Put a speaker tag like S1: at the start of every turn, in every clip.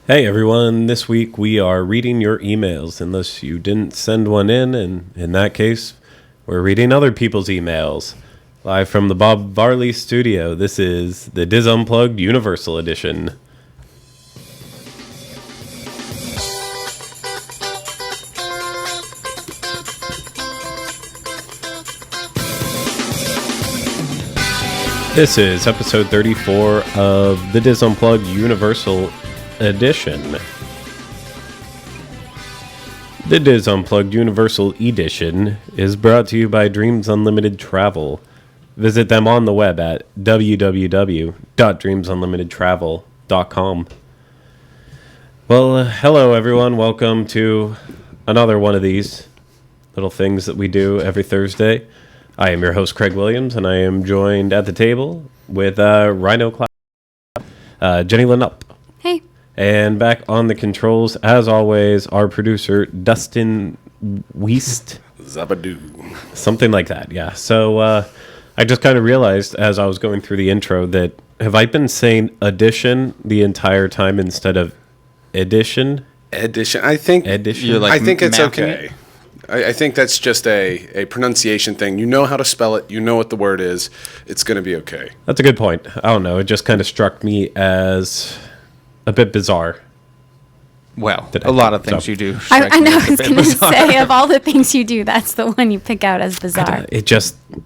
S1: Hey everyone, this week we are reading your emails unless you didn't send one in, and in that case, we're reading other people's emails. Live from the Bob Varley studio, this is the Diz Unplugged Universal Edition. This is episode 34 of the Diz Unplugged Universal Edition. The Diz Unplugged Universal Edition is brought to you by Dreams Unlimited Travel. Visit them on the web at www.dreamsunlimitedtravel.com. Well, hello everyone. Welcome to another one of these little things that we do every Thursday. I am your host, Craig Williams, and I am joined at the table with Rhino Cloud, Jenny Lynn Up.
S2: Hey.
S1: And back on the controls, as always, our producer, Dustin Weist.
S3: Zabadoo.
S1: Something like that, yeah. So I just kind of realized as I was going through the intro that have I been saying addition the entire time instead of edition?
S3: Edition. I think
S1: Edition.
S3: I think it's okay. I think that's just a pronunciation thing. You know how to spell it. You know what the word is. It's going to be okay.
S1: That's a good point. I don't know. It just kind of struck me as a bit bizarre.
S4: Well, a lot of things you do.
S2: I know. I was going to say, of all the things you do, that's the one you pick out as bizarre.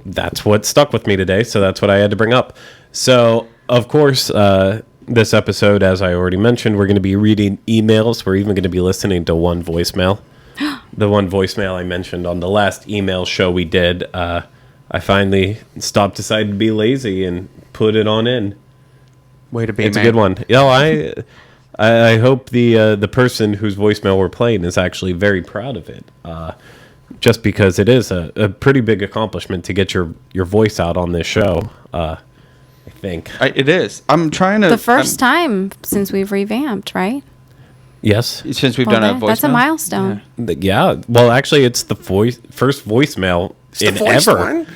S1: That's what stuck with me today, so that's what I had to bring up. So, of course, this episode, as I already mentioned, we're going to be reading emails. We're even going to be listening to one voicemail. The one voicemail I mentioned on the last email show we did, I finally decided to be lazy and put it on in.
S4: Way to be,
S1: It's
S4: man.
S1: a good one. I hope the person whose voicemail we're playing is actually very proud of it. Just because it is a pretty big accomplishment to get your voice out on this show. I think
S4: It is. I'm trying to.
S2: The first time since we've revamped, right?
S1: yes.
S4: Since we've done a voicemail.
S2: That's a milestone.
S1: Yeah. Well, actually, it's the first voicemail in
S3: foist
S1: ever.
S3: one?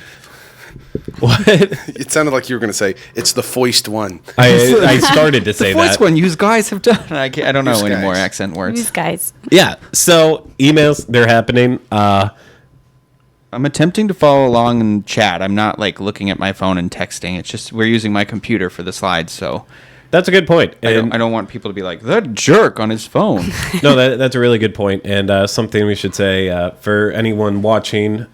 S1: What?
S3: It sounded like you were going to say, it's the foist one.
S1: I started to say
S4: The voice
S1: that.
S4: one you guys have done. I don't know
S3: These
S4: any
S3: guys.
S4: more accent words.
S2: These guys.
S1: Yeah. So emails, they're happening.
S4: I'm attempting to follow along in chat. I'm not like looking at my phone and texting. It's just we're using my computer for the slides, so
S1: That's a good point.
S4: I don't want people to be like, that jerk on his phone.
S1: No, that's a really good point, and something we should say for anyone watching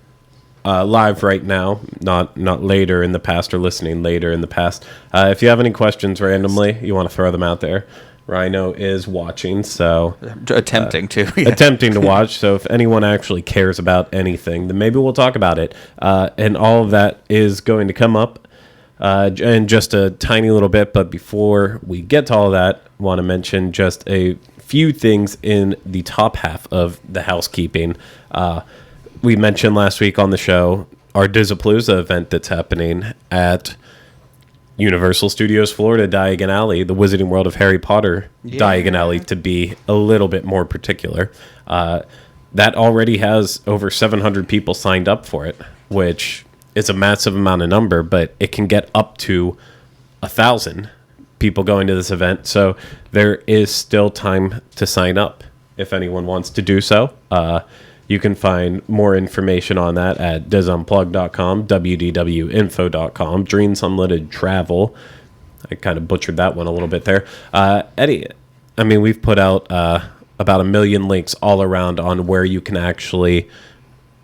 S1: live right now, not later in the past or listening later in the past. If you have any questions randomly, you want to throw them out there. Rhino is watching, so
S4: Attempting to. Yeah.
S1: attempting to watch. So if anyone actually cares about anything, then maybe we'll talk about it. And all of that is going to come up in just a tiny little bit. But before we get to all of that, I want to mention just a few things in the top half of the housekeeping. We mentioned last week on the show our Dizapalooza event that's happening at Universal Studios Florida, Diagon Alley, the Wizarding World of Harry Potter, Diagon Alley, to be a little bit more particular. That already has over 700 people signed up for it, which is a massive amount of number, but it can get up to 1,000 people going to this event. So there is still time to sign up if anyone wants to do so. You can find more information on that at disunplug.com, wdwinfo.com, Dreams Unlimited Travel. I kind of butchered that one a little bit there. Eddie, I mean, we've put out about 1 million links all around on where you can actually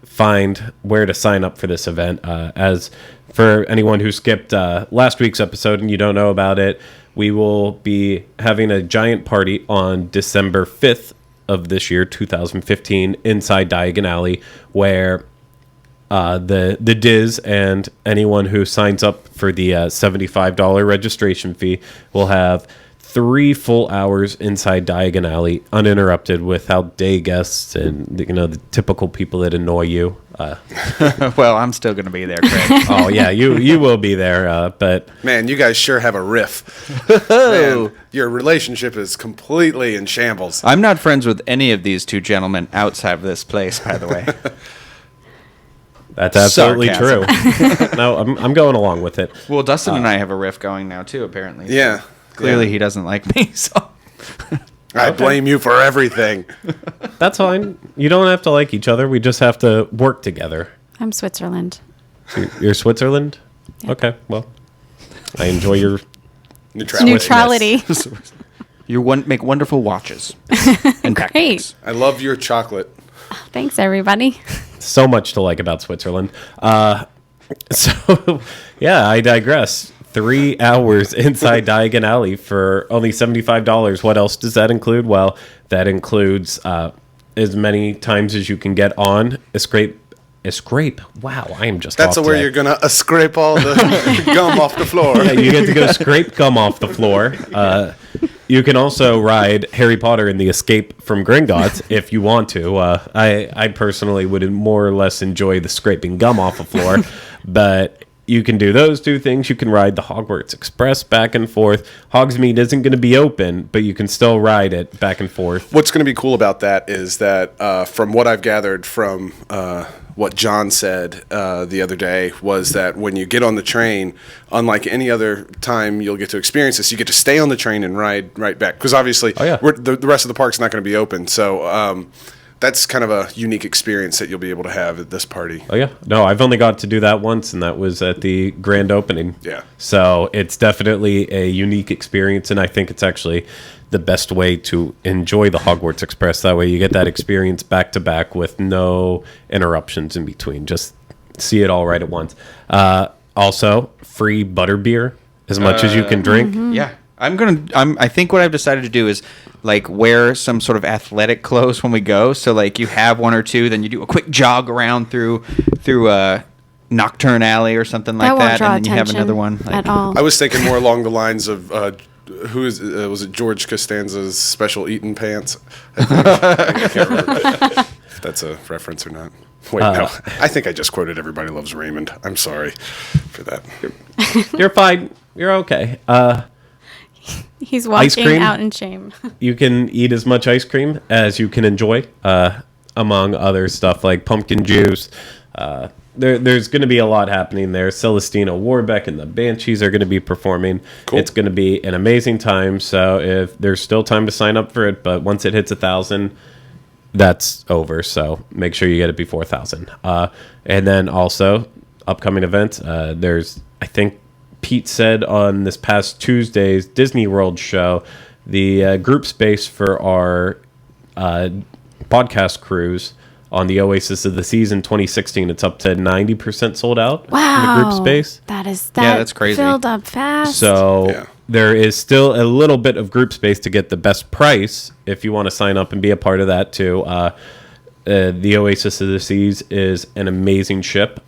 S1: find where to sign up for this event. As for anyone who skipped last week's episode and you don't know about it, we will be having a giant party on December 5th of this year, 2015, inside Diagon Alley, where the Diz and anyone who signs up for the $75 registration fee will have 3 full hours inside Diagon Alley, uninterrupted, without day guests and the typical people that annoy you.
S4: Well, I'm still going to be there, Craig.
S1: Oh yeah, you will be there. But
S3: Man, you guys sure have a riff. Man, your relationship is completely in shambles.
S4: I'm not friends with any of these two gentlemen outside of this place, by the way.
S1: that's absolutely
S4: Sarcasm.
S1: true. No, I'm going along with it.
S4: Well, Dustin and I have a riff going now, too, apparently.
S3: Yeah.
S4: Clearly he doesn't like me, so...
S3: I blame you for everything.
S1: That's fine. You don't have to like each other. We just have to work together.
S2: I'm Switzerland.
S1: You're Switzerland?
S2: Yeah.
S1: Okay, well, I enjoy your
S2: Neutrality.
S4: You make wonderful watches. And
S2: Great.
S4: backpacks.
S3: I love your chocolate.
S2: Thanks, everybody.
S1: so much to like about Switzerland. So, yeah, I digress. 3 hours inside Diagon Alley for only $75. What else does that include? Well, that includes as many times as you can get on a scrape. Wow, I am just
S3: That's
S1: off
S3: where
S1: today.
S3: you're going to scrape all the gum off the floor.
S1: Yeah, you get to go scrape gum off the floor. You can also ride Harry Potter and the Escape from Gringotts if you want to. I personally would more or less enjoy the scraping gum off the floor, but you can do those two things. You can ride the Hogwarts Express back and forth. Hogsmeade isn't going to be open, but you can still ride it back and forth.
S3: What's going to be cool about that is that from what I've gathered from what John said the other day was that when you get on the train, unlike any other time you'll get to experience this, you get to stay on the train and ride right back. Because obviously the rest of the park's not going to be open. So that's kind of a unique experience that you'll be able to have at this party.
S1: Oh, yeah. No, I've only got to do that once, and that was at the grand opening.
S3: Yeah.
S1: So it's definitely a unique experience, and I think it's actually the best way to enjoy the Hogwarts Express. That way you get that experience back to back with no interruptions in between. Just see it all right at once. Also, free butterbeer as much as you can drink.
S4: Yeah. I think what I've decided to do is like wear some sort of athletic clothes when we go. So like you have one or two, then you do a quick jog around through Nocturne Alley or something like that, and then you have another one.
S2: At all.
S3: I was thinking more along the lines of was it George Costanza's Special Eating Pants? I can't remember if that's a reference or not. Wait, no. I think I just quoted Everybody Loves Raymond. I'm sorry for that.
S1: You're fine. You're okay.
S2: He's walking
S1: cream?
S2: out in shame.
S1: You can eat as much ice cream as you can enjoy, among other stuff like pumpkin juice. There's going to be a lot happening there. Celestina Warbeck and the Banshees are going to be performing.
S3: Cool.
S1: It's going to be an amazing time. So if there's still time to sign up for it, but once it hits 1,000, that's over. So make sure you get it before 1,000. And then also upcoming events. There's, I think Pete said on this past Tuesday's Disney World show, the group space for our podcast cruise on the Oasis of the Seas in 2016, it's up to 90% sold out.
S2: Wow.
S1: In the group space.
S4: That's crazy.
S2: Filled up fast.
S1: So there is still a little bit of group space to get the best price if you want to sign up and be a part of that too. The Oasis of the Seas is an amazing ship.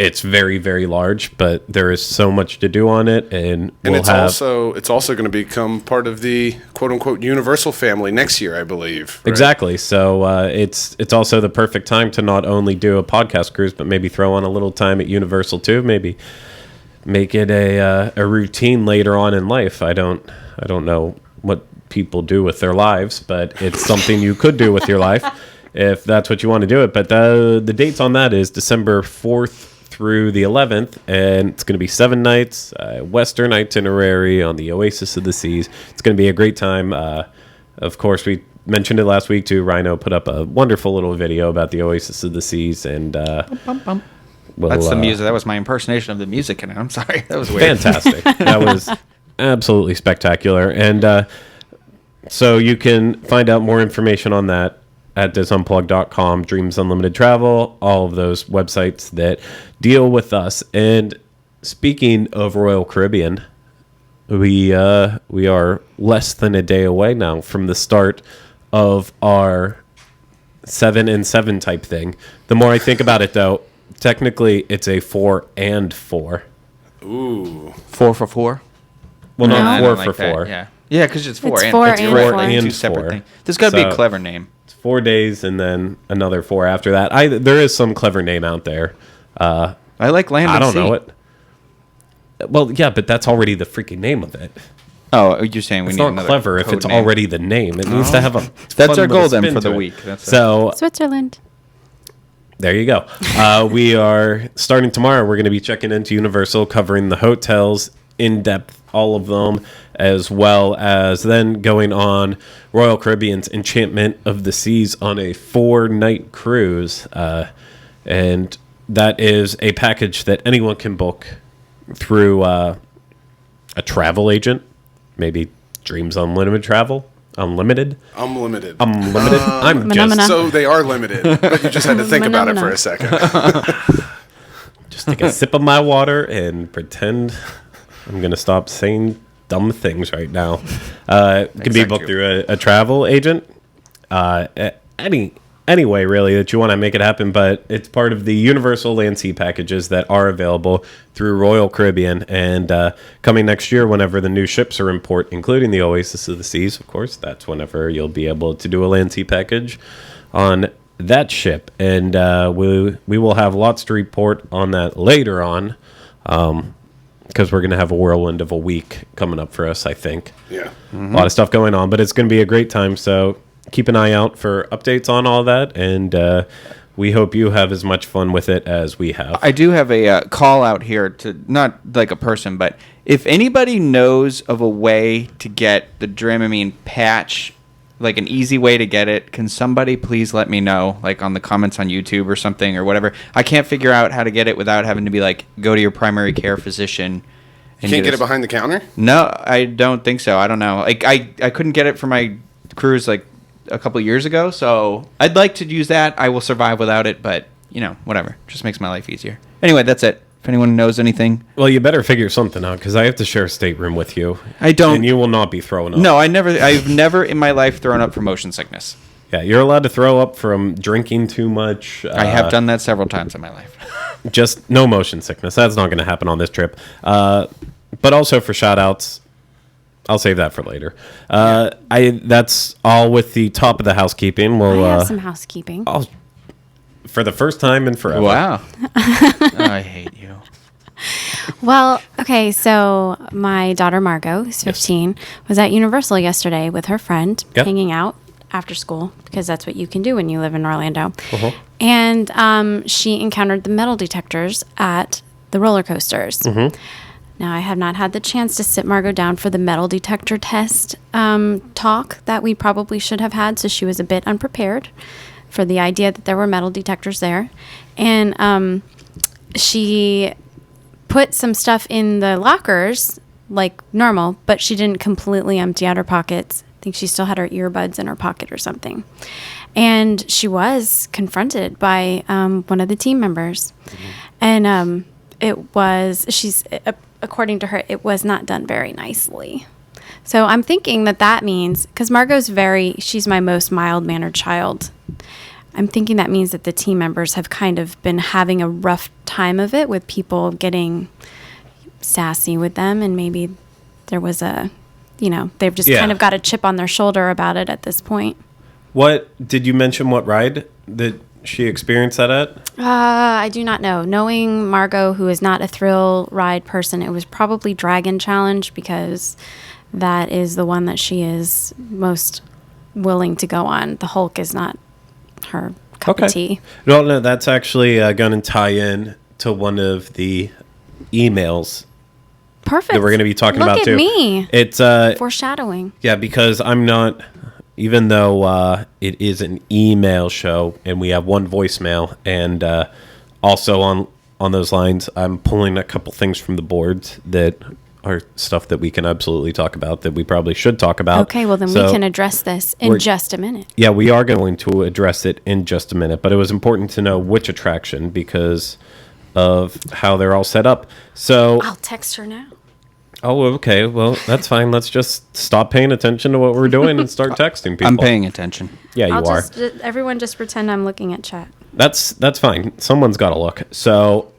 S1: It's very, very large, but there is so much to do on it, and
S3: it's also going to become part of the quote unquote Universal family next year, I believe. Right?
S1: Exactly. So it's also the perfect time to not only do a podcast cruise, but maybe throw on a little time at Universal too. Maybe make it a routine later on in life. I don't know what people do with their lives, but it's something you could do with your life if that's what you want to do it. But the dates on that is December 4th through the 11th, and it's going to be 7 nights, Western itinerary on the Oasis of the Seas. It's going to be a great time. Of course, we mentioned it last week too. Rhino put up a wonderful little video about the Oasis of the Seas, and
S4: that's the music. That was my impersonation of the music, and I'm sorry, that was weird.
S1: Fantastic. That was absolutely spectacular. And so you can find out more information on that at disunplug.com, Dreams Unlimited Travel, all of those websites that deal with us. And speaking of Royal Caribbean, we are less than a day away now from the start of our 7 and 7 type thing. The more I think about it, though, technically it's a 4 and 4.
S3: Ooh.
S4: 4 for 4?
S1: Well,
S2: No.
S1: not
S2: I
S1: 4
S4: don't
S1: for
S4: like that.
S1: 4.
S4: Yeah, because it's 4
S2: It's
S4: and
S2: 4
S4: it's
S2: and
S4: right,
S2: 4.
S4: like two
S1: And
S4: separate
S1: 4.
S4: things. There's got to be a
S1: So-
S4: clever name.
S1: 4 days and then another 4 after that. There is some clever name out there.
S4: I like Land
S1: I
S4: and
S1: don't
S4: Sea.
S1: know it. Well, yeah, but that's already the freaking name of it.
S4: Oh, you're saying we
S1: It's
S4: need
S1: not
S4: another
S1: clever if
S4: code
S1: it's
S4: name.
S1: already the name. It needs to have a.
S4: That's
S1: fun
S4: our goal
S1: little
S4: then
S1: spin
S4: for the
S1: to it.
S4: week.
S1: So
S2: Switzerland.
S1: there you go. We are starting tomorrow. We're going to be checking into Universal, covering the hotels in depth all of them, as well as then going on Royal Caribbean's Enchantment of the Seas on a 4-night cruise. And that is a package that anyone can book through a travel agent, maybe Dreams Unlimited Travel. Unlimited. I'm just
S3: So they are limited, but you just had to think about it for a second.
S1: just take a sip of my water and pretend I'm gonna stop saying dumb things right now. It can be booked through a travel agent. Any way really that you want to make it happen, but it's part of the Universal Land Sea packages that are available through Royal Caribbean. And coming next year, whenever the new ships are in port, including the Oasis of the Seas, of course, that's whenever you'll be able to do a Land Sea package on that ship. And we will have lots to report on that later on, because we're going to have a whirlwind of a week coming up for us, I think.
S3: Yeah.
S1: A lot of stuff going on, but it's going to be a great time. So keep an eye out for updates on all that, and we hope you have as much fun with it as we have.
S4: I do have a call out here to, not like a person, but if anybody knows of a way to get the Dramamine patch, like an easy way to get it, can somebody please let me know, like on the comments on YouTube or something or whatever. I can't figure out how to get it without having to be like, go to your primary care physician.
S3: You can't get it behind the counter?
S4: No, I don't think so. I don't know. Like I couldn't get it for my cruise like a couple years ago, so I'd like to use that. I will survive without it, but whatever. Just makes my life easier. Anyway, that's it. If anyone knows anything.
S1: Well, you better figure something out, because I have to share a stateroom with you.
S4: I don't.
S1: And you will not be throwing up.
S4: No, I've never in my life thrown up from motion sickness.
S1: Yeah, you're allowed to throw up from drinking too much.
S4: I have done that several times in my life.
S1: Just no motion sickness. That's not going to happen on this trip. But also for shout outs, I'll save that for later. That's all with the top of the housekeeping.
S2: I have some housekeeping.
S1: For the first time in forever.
S4: Wow. I hate you.
S2: Well, okay, so my daughter Margo, who's 15, was at Universal yesterday with her friend, hanging out after school, because that's what you can do when you live in Orlando.
S1: Uh-huh.
S2: And she encountered the metal detectors at the roller coasters.
S1: Mm-hmm.
S2: Now, I have not had the chance to sit Margo down for the metal detector test talk that we probably should have had, so she was a bit unprepared for the idea that there were metal detectors there. And she put some stuff in the lockers like normal, but she didn't completely empty out her pockets. I think she still had her earbuds in her pocket or something. And she was confronted by one of the team members. Mm-hmm. And according to her, it was not done very nicely. So I'm thinking that means, because Margo's she's my most mild-mannered child. I'm thinking that means that the team members have kind of been having a rough time of it with people getting sassy with them, and maybe there was they've just kind of got a chip on their shoulder about it at this point.
S1: What did you mention? What ride that she experienced that at?
S2: I do not know. Knowing Margo, who is not a thrill ride person, it was probably Dragon Challenge, because that is the one that she is most willing to go on. The Hulk is not her cup of tea.
S1: No, that's actually going to tie in to one of the emails.
S2: Perfect.
S1: That we're going to be talking about too.
S2: Look at me.
S1: It's
S2: foreshadowing.
S1: Yeah, because I'm not, even though it is an email show and we have one voicemail, and also on those lines, I'm pulling a couple things from the boards that are stuff that we can absolutely talk about, that we probably should talk about.
S2: Okay, well then we can address this in just a minute.
S1: Yeah, we are going to address it in just a minute, but it was important to know which attraction because of how they're all set up. So
S2: I'll text her now.
S1: Oh, okay. Well, that's fine. Let's just stop paying attention to what we're doing and start texting people.
S4: I'm paying attention.
S1: Yeah, you are.
S2: Everyone just pretend I'm looking at chat.
S1: That's fine. Someone's got to look. So,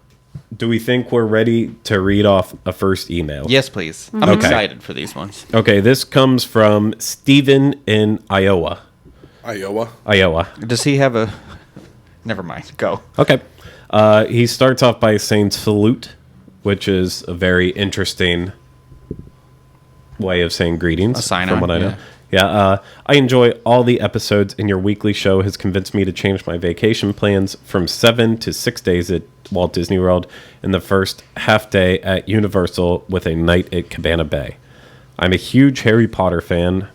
S1: do we think we're ready to read off a first email?
S4: Yes, please. Mm-hmm. I'm excited for these ones.
S1: Okay, this comes from Steven in Iowa.
S3: Iowa.
S4: Does he have a... Never mind. Go.
S1: Okay. He starts off by saying salute, which is a very interesting way of saying greetings.
S4: A sign
S1: from what I know. Yeah. I enjoy all the episodes, and your weekly show has convinced me to change my vacation plans from 7 to 6 days Walt Disney World and the first half day at Universal with a night at Cabana Bay. I'm a huge Harry Potter fan,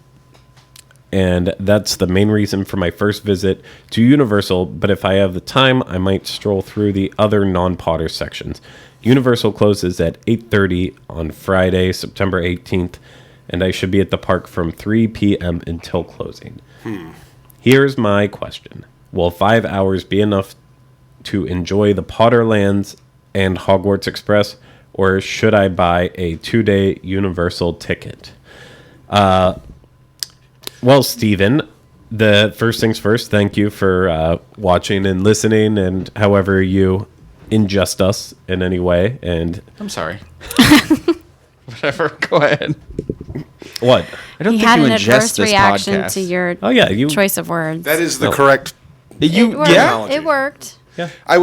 S1: and that's the main reason for my first visit to Universal, but if I have the time, I might stroll through the other non-Potter sections. Universal closes at 8:30 on Friday, September 18th, and I should be at the park from 3 p.m. until closing. Here's my question. Will 5 hours be enough to enjoy the Potterlands and Hogwarts Express, or should I buy a 2-day Universal ticket? Well, Steven, the first things first, thank you for watching and listening, and however you ingest us in any way. And
S4: I'm sorry. Whatever. Go ahead.
S1: What?
S4: I don't
S2: He
S4: think
S2: had
S4: you
S2: an
S4: ingest
S2: adverse
S4: this
S2: reaction
S4: podcast.
S2: to your
S1: You
S2: choice of words.
S3: That is the correct.
S2: It worked.
S4: yeah.
S2: It worked.
S3: I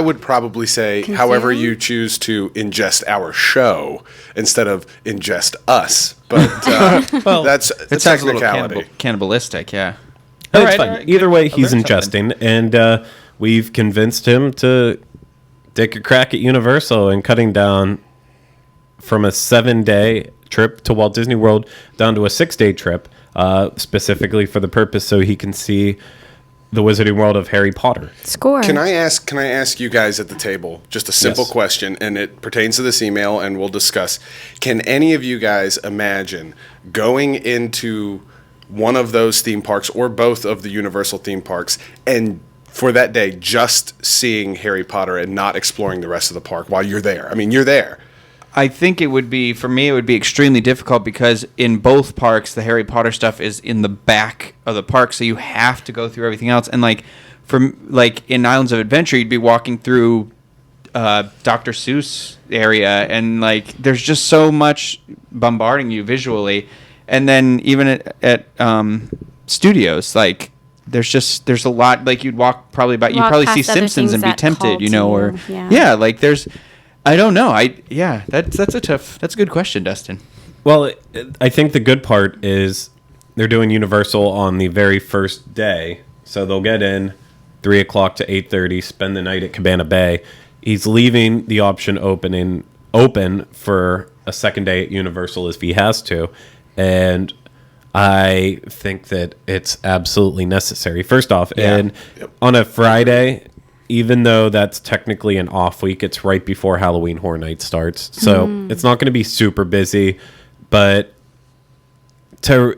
S3: would probably say,
S2: Consume?
S3: however you choose to ingest our show instead of ingest us. But
S1: Well,
S3: that's
S4: It sounds a little
S3: technicality.
S4: cannibalistic, yeah.
S1: It's
S4: Alright,
S1: fine.
S4: alright,
S1: Either
S4: good.
S1: way,
S4: I
S1: he's
S4: learned something.
S1: ingesting, and we've convinced him to take a crack at Universal and cutting down from a 7-day trip to Walt Disney World down to a 6-day trip, specifically for the purpose so he can see the Wizarding World of Harry Potter.
S2: Score.
S3: Can I ask you guys at the table just a simple
S1: Yes.
S3: question, and it pertains to this email, and we'll discuss. Can any of you guys imagine going into one of those theme parks or both of the Universal theme parks and for that day just seeing Harry Potter and not exploring the rest of the park while you're there? I mean, you're there.
S4: I think it would be, for me, it would be extremely difficult because in both parks, the Harry Potter stuff is in the back of the park, so you have to go through everything else. And in Islands of Adventure, you'd be walking through Dr. Seuss area, and there's just so much bombarding you visually. And then even at studios, there's a lot. You'd walk probably about, you'd
S2: Walk
S4: probably see
S2: past other
S4: Simpsons and
S2: things
S4: be
S2: that
S4: tempted,
S2: call
S4: or
S2: to you. Yeah.
S4: there's. I don't know. That's a good question, Dustin.
S1: Well, I think the good part is they're doing Universal on the very first day, so they'll get in 3 o'clock to 8:30, spend the night at Cabana Bay. He's leaving the option open for a second day at Universal if he has to, and I think that it's absolutely necessary. First off, and on a Friday, even though that's technically an off week, it's right before Halloween Horror Night starts. So it's not going to be super busy, but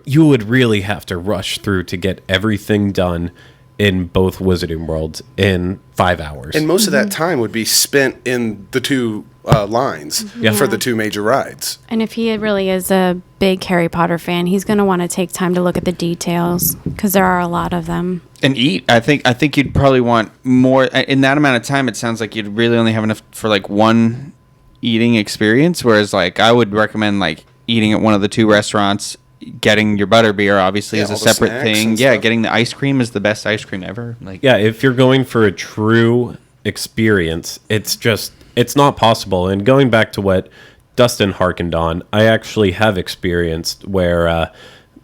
S1: you would really have to rush through to get everything done in both Wizarding Worlds in 5 hours.
S3: And most of that time would be spent in the two lines for the two major rides.
S2: And if he really is a big Harry Potter fan, he's going to want to take time to look at the details because there are a lot of them.
S4: And eat. I think you'd probably want more in that amount of time. It sounds like you'd really only have enough for one eating experience. Whereas I would recommend eating at one of the two restaurants, getting your butterbeer obviously is a
S3: all the
S4: separate
S3: snacks
S4: thing.
S3: and
S4: Yeah,
S3: stuff.
S4: getting the ice cream is the best ice cream ever.
S1: If you're going for a true experience, it's not possible. And going back to what Dustin harkened on, I actually have experienced where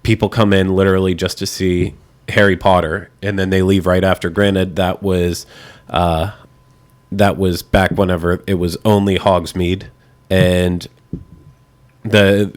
S1: people come in literally just to see Harry Potter and then they leave right after. Granted, that was back whenever it was only Hogsmeade, and the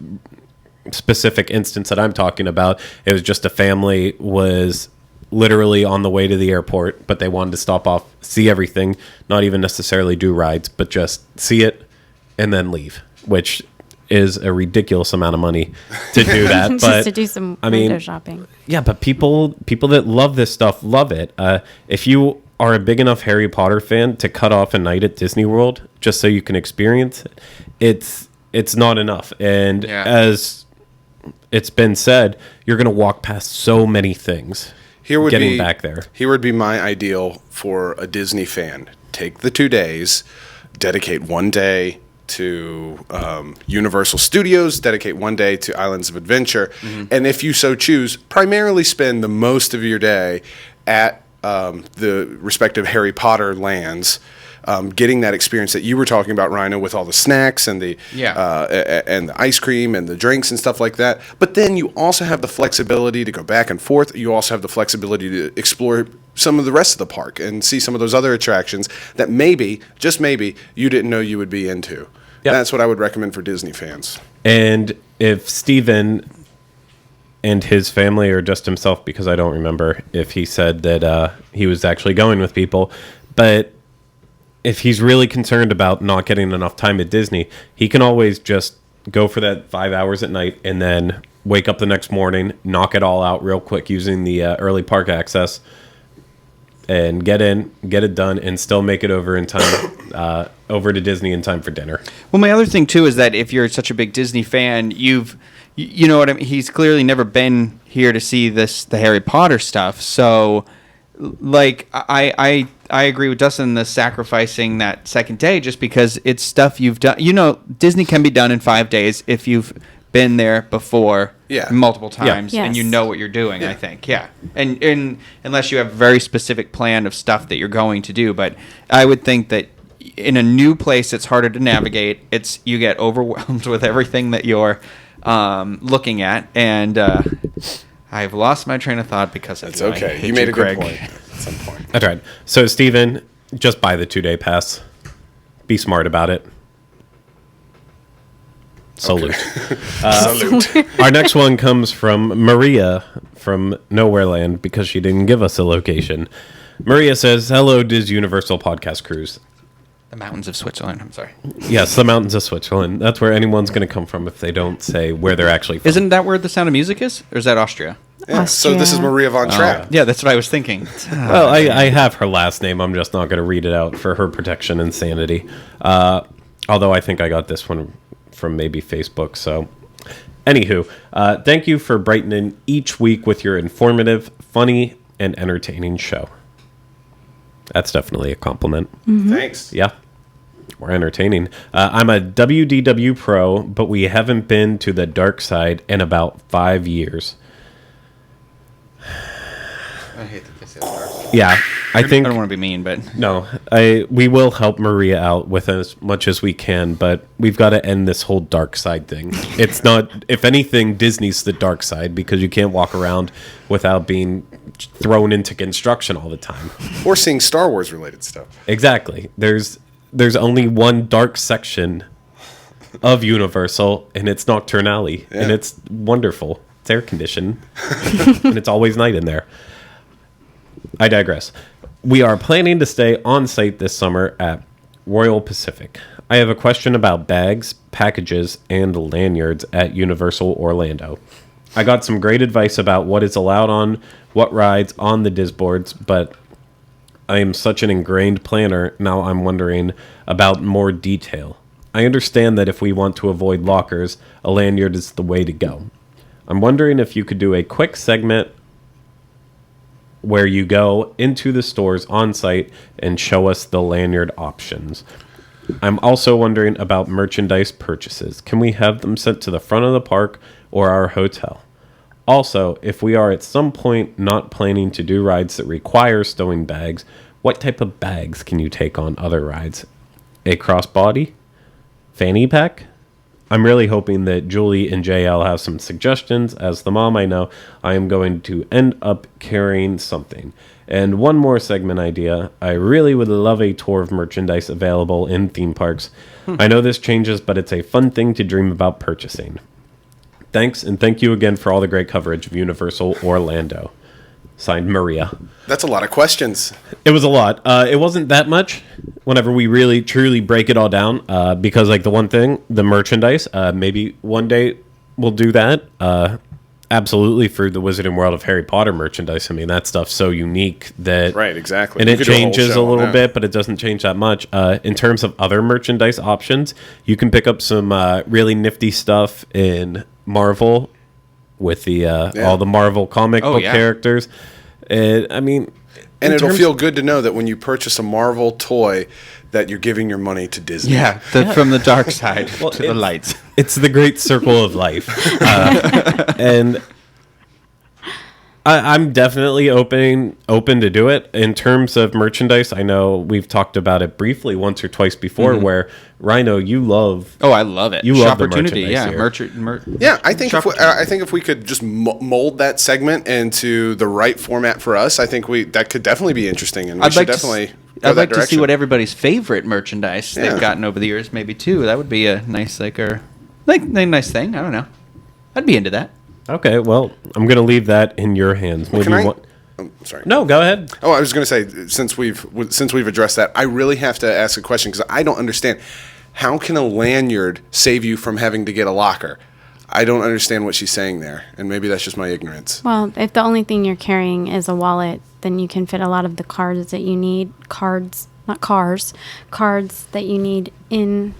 S1: specific instance that I'm talking about, it was just a family was literally on the way to the airport, but they wanted to stop off, see everything, not even necessarily do rides, but just see it and then leave, which is a ridiculous amount of money to do that.
S2: Just
S1: But
S2: to do some
S1: I mean,
S2: window shopping.
S1: yeah, but people that love this stuff love it. If you are a big enough Harry Potter fan to cut off a night at Disney World just so you can experience it, it's not enough. And as it's been said, you're going to walk past so many things getting back there.
S3: Here would be my ideal for a Disney fan. Take the 2 days, dedicate one day to Universal Studios, dedicate one day to Islands of Adventure, and if you so choose, primarily spend the most of your day at the respective Harry Potter lands, getting that experience that you were talking about, Rhino, with all the snacks and the and the ice cream and the drinks and stuff like that. But then you also have the flexibility to go back and forth. You also have the flexibility to explore some of the rest of the park and see some of those other attractions that maybe, just maybe, you didn't know you would be into.
S1: Yep.
S3: That's what I would recommend for Disney fans.
S1: And if Steven and his family, or just himself, because I don't remember if he said that he was actually going with people, but if he's really concerned about not getting enough time at Disney, he can always just go for that 5 hours at night and then wake up the next morning, knock it all out real quick using the early park access, and get it done, and still make it over in time, over to Disney in time for dinner.
S4: Well, my other thing too is that if you're such a big Disney fan, you know what I mean. He's clearly never been here to see the Harry Potter stuff. So, like, I agree with Dustin, the sacrificing that second day, just because it's stuff you've done. You know, Disney can be done in 5 days if you've been there before multiple times and you know what you're doing. I think and unless you have a very specific plan of stuff that you're going to do, but I would think that in a new place it's harder to navigate. You get overwhelmed with everything that you're looking at, and I've lost my train of thought because of
S3: It's okay. You made a good point at some point.
S1: That's right. So Steven, just buy the 2-day pass. Be smart about it. Salute.
S3: Salute.
S1: Our next one comes from Maria from Nowhereland, because she didn't give us a location. Maria says, "Hello, Diz Universal Podcast Cruise."
S4: The mountains of Switzerland. I'm sorry.
S1: Yes, the mountains of Switzerland. That's where anyone's going to come from if they don't say where they're actually from.
S4: Isn't that where The Sound of Music is? Or is that Austria?
S3: Yeah, so this is Maria von Trapp.
S4: Yeah, that's what I was thinking.
S1: Well, I have her last name. I'm just not going to read it out for her protection and sanity. Although I think I got this one from maybe Facebook. So, anywho, thank you for brightening each week with your informative, funny, and entertaining show. That's definitely a compliment.
S3: Thanks.
S1: Yeah, we're entertaining. I'm a WDW pro, but we haven't been to the dark side in about 5 years.
S4: I hate that they say that.
S1: Yeah, I think...
S4: I don't want to be mean, but...
S1: No, we will help Maria out with as much as we can, but we've got to end this whole dark side thing. It's not... If anything, Disney's the dark side, because you can't walk around without being thrown into construction all the time.
S3: Or seeing Star Wars related stuff.
S1: Exactly. There's only one dark section of Universal, and it's Nocturne Alley, and it's wonderful. It's air conditioned, and it's always night in there. I digress. We are planning to stay on site this summer at Royal Pacific. I have a question about bags, packages, and lanyards at Universal Orlando. I got some great advice about what is allowed on what rides on the Disboards, but I am such an ingrained planner, now I'm wondering about more detail. I understand that if we want to avoid lockers, a lanyard is the way to go. I'm wondering if you could do a quick segment where you go into the stores on site and show us the lanyard options. I'm also wondering about merchandise purchases. Can we have them sent to the front of the park or our hotel? Also, if we are at some point not planning to do rides that require stowing bags, what type of bags can you take on other rides? A crossbody? Fanny pack? I'm really hoping that Julie and JL have some suggestions. As the mom I know, I am going to end up carrying something. And one more segment idea. I really would love a tour of merchandise available in theme parks. I know this changes, but it's a fun thing to dream about purchasing. Thanks, and thank you again for all the great coverage of Universal Orlando. Signed, Maria.
S3: That's a lot of questions.
S1: It was a lot. It wasn't that much whenever we really, truly break it all down. Because, like, the one thing, the merchandise, maybe one day we'll do that. Absolutely, for the Wizarding World of Harry Potter merchandise. I mean, that stuff's so unique that...
S3: Right, exactly.
S1: And
S3: You
S1: it
S3: could do a whole
S1: changes a
S3: show on
S1: little
S3: that.
S1: bit, but it doesn't change that much. In terms of other merchandise options, you can pick up some really nifty stuff in Marvel with the all the Marvel comic book characters. I mean...
S3: And it'll feel good to know that when you purchase a Marvel toy, that you're giving your money to Disney.
S4: Yeah, from the dark side to the lights.
S1: It's the great circle of life. And I'm definitely open to do it. In terms of merchandise, I know we've talked about it briefly once or twice before. Where Rhino, you love.
S4: Oh, I love it.
S1: You love the
S4: opportunity.
S1: merchandise
S4: Yeah,
S1: here.
S3: Yeah, I think if we could just mold that segment into the right format for us, I think that could definitely be interesting, and we should definitely.
S4: I'd like to see what everybody's favorite merchandise
S3: Yeah.
S4: they've gotten over the years, maybe too. That would be a nice nice thing. I don't know. I'd be into that.
S1: Okay, well, I'm going to leave that in your hands. What do you want?
S3: Sorry.
S1: No, go ahead.
S3: Oh, I was going to say, since we've addressed that, I really have to ask a question because I don't understand. How can a lanyard save you from having to get a locker? I don't understand what she's saying there, and maybe that's just my ignorance.
S2: Well, if the only thing you're carrying is a wallet, then you can fit a lot of the cards that you need. Cards that you need in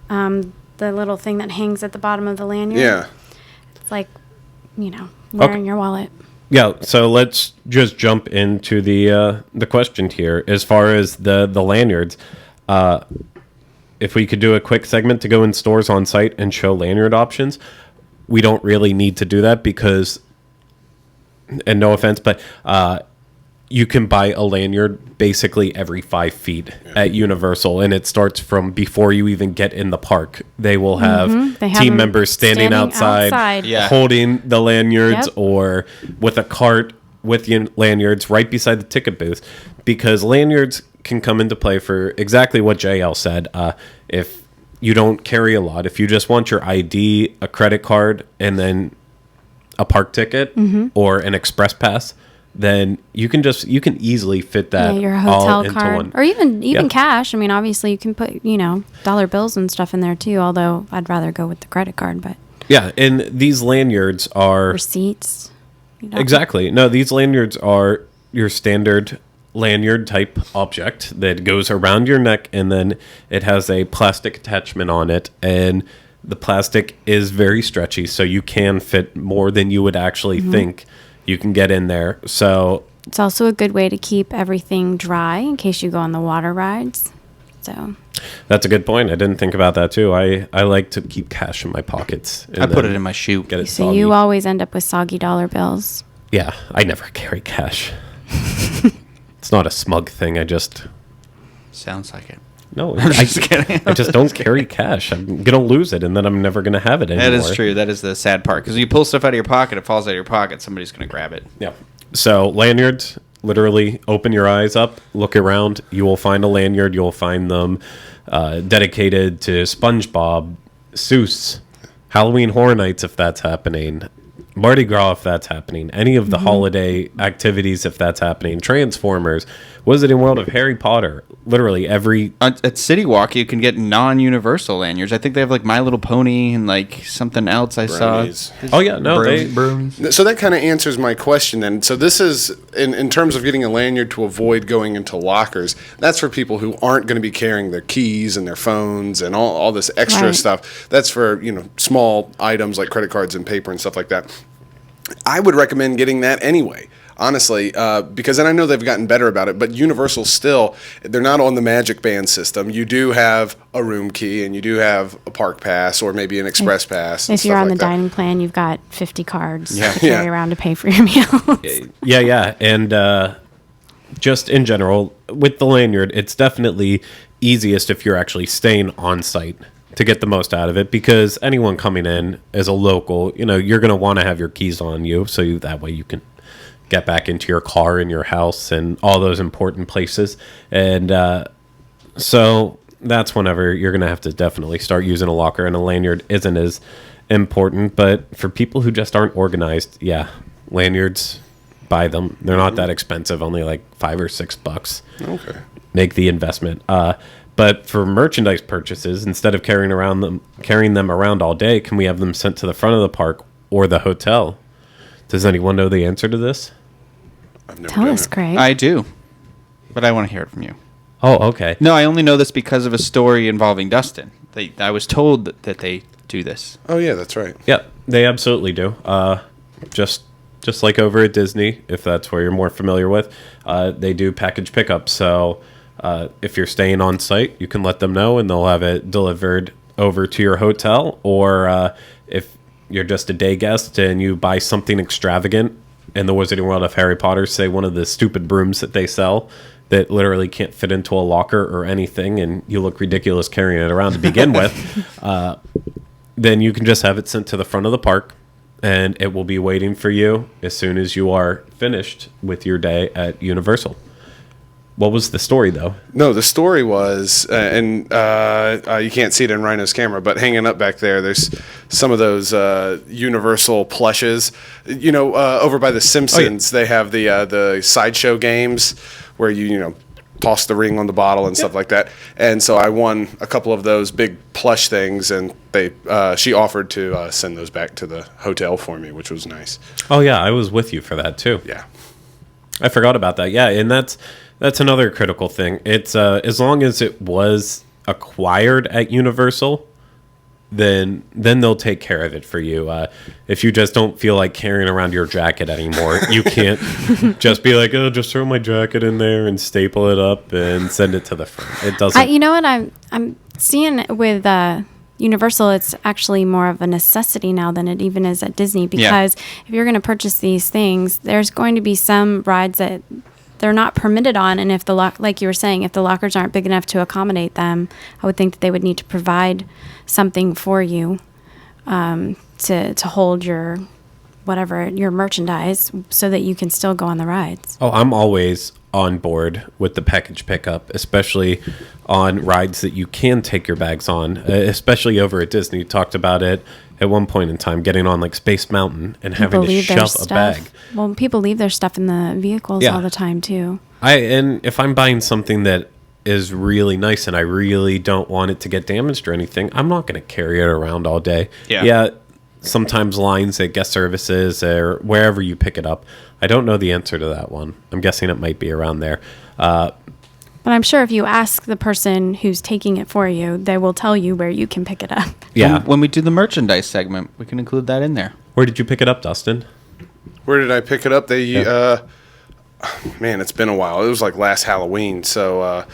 S2: the little thing that hangs at the bottom of the lanyard.
S3: Yeah.
S2: It's like, wearing your wallet.
S1: Yeah, so let's just jump into the question here. As far as the lanyards, if we could do a quick segment to go in stores on site and show lanyard options, we don't really need to do that because, and no offense, but you can buy a lanyard basically every 5 feet at Universal, and it starts from before you even get in the park. They will have
S2: They have
S1: team
S2: them
S1: members standing outside.
S4: Yeah.
S1: Holding the lanyards
S2: Yep.
S1: or with a cart with the lanyards right beside the ticket booth, because lanyards can come into play for exactly what JL said. If you don't carry a lot, if you just want your ID, a credit card, and then a park ticket or an express pass, then you can easily fit that
S2: your
S1: all
S2: hotel
S1: into
S2: card.
S1: one.
S2: Or even
S1: Yeah.
S2: cash. I mean, obviously you can put, dollar bills and stuff in there too, although I'd rather go with the credit card, but
S1: Yeah, and these lanyards are
S2: receipts.
S1: exactly. No, these lanyards are your standard lanyard type object that goes around your neck, and then it has a plastic attachment on it, and the plastic is very stretchy, so you can fit more than you would actually think you can get in there. So
S2: It's also a good way to keep everything dry in case you go on the water rides. So
S1: that's a good point. I didn't think about that too. I like to keep cash in my pockets.
S4: I put it in my shoe.
S1: Get it
S2: so
S1: soggy.
S2: you always end up with soggy dollar bills.
S1: Yeah, I never carry cash. It's not a smug thing. I just
S4: Sounds like it.
S1: no.
S4: I'm just kidding.
S1: I just don't carry cash. I'm gonna lose it, and then I'm never gonna have it anymore.
S4: That is true. That is the sad part. Because when you pull stuff out of your pocket, it falls out of your pocket. Somebody's going to grab it.
S1: Yeah. So lanyards, literally open your eyes up, look around. You will find a lanyard. You'll find them dedicated to SpongeBob, Seuss, Halloween Horror Nights if that's happening, Mardi Gras if that's happening, any of the holiday activities if that's happening, Transformers, Wizarding World of Harry Potter, literally every...
S4: At City Walk, you can get non-universal lanyards. I think they have like My Little Pony and like something else I
S3: Brownies.
S4: saw.
S1: Oh, yeah, no,
S4: Brownies.
S3: So that kind of answers my question then. So this is, in terms of getting a lanyard to avoid going into lockers, that's for people who aren't going to be carrying their keys and their phones and all this extra
S2: Right.
S3: stuff. That's for, small items like credit cards and paper and stuff like that. I would recommend getting that anyway. Honestly, because, and I know they've gotten better about it, but Universal still, they're not on the Magic Band system. You do have a room key and you do have a park pass or maybe an express pass. and
S2: If you're
S3: stuff
S2: on the
S3: like that.
S2: dining plan, you've got 50 cards
S3: Yeah.
S2: to carry
S3: Yeah.
S2: around to pay for your meals.
S1: Yeah. And just in general, with the lanyard, it's definitely easiest if you're actually staying on site to get the most out of it, because anyone coming in as a local, you're going to want to have your keys on you, so that way you can get back into your car and your house and all those important places. And so that's whenever you're going to have to definitely start using a locker, and a lanyard isn't as important. But for people who just aren't organized, yeah, lanyards, buy them. They're not that expensive, only like $5 or $6.
S3: Okay.
S1: Make the investment. But for merchandise purchases, instead of carrying them around all day, can we have them sent to the front of the park or the hotel? Does anyone know the answer to this?
S3: I've never
S2: Tell
S3: done
S2: us,
S3: it.
S2: Craig.
S4: I do, but I want to hear it from you.
S1: Oh, okay.
S4: No, I only know this because of a story involving Dustin. I was told that they do this.
S3: Oh, yeah, that's right.
S1: Yeah, they absolutely do. Just like over at Disney, if that's where you're more familiar with, they do package pickup. So if you're staying on site, you can let them know, and they'll have it delivered over to your hotel. Or if you're just a day guest and you buy something extravagant in the Wizarding World of Harry Potter, say one of the stupid brooms that they sell that literally can't fit into a locker or anything, and you look ridiculous carrying it around to begin with, then you can just have it sent to the front of the park, and it will be waiting for you as soon as you are finished with your day at Universal. What was the story, though?
S3: No, the story was, and you can't see it in Rhino's camera, but hanging up back there, there's some of those Universal plushes. Over by The Simpsons, they have the sideshow games where you toss the ring on the bottle and stuff like that. And so I won a couple of those big plush things, and she offered to send those back to the hotel for me, which was nice.
S1: Oh, yeah, I was with you for that, too.
S3: Yeah.
S1: I forgot about that. Yeah, and that's another critical thing. It's as long as it was acquired at Universal, then they'll take care of it for you. If you just don't feel like carrying around your jacket anymore, you can't just be like, oh, just throw my jacket in there and staple it up and send it to the front. It doesn't.
S2: You know what I'm seeing with Universal, it's actually more of a necessity now than it even is at Disney, because if you're going to purchase these things, there's going to be some rides that they're not permitted on, and if like you were saying, if the lockers aren't big enough to accommodate them, I would think that they would need to provide something for you to hold your merchandise so that you can still go on the rides.
S1: Oh, I'm always on board with the package pickup, especially on rides that you can take your bags on, especially over at Disney. You talked about it at one point in time, getting on like Space Mountain and having to shove a bag.
S2: Well, people leave their stuff in the vehicles all the time too.
S1: And if I'm buying something that is really nice and I really don't want it to get damaged or anything, I'm not going to carry it around all day. Yeah. Sometimes lines at guest services or wherever you pick it up. I don't know the answer to that one. I'm guessing it might be around there.
S2: But I'm sure if you ask the person who's taking it for you, they will tell you where you can pick it up.
S1: Yeah.
S4: When we do the merchandise segment, we can include that in there.
S1: Where did you pick it up, Dustin?
S3: Where did I pick it up? Man, it's been a while. It was like last Halloween. So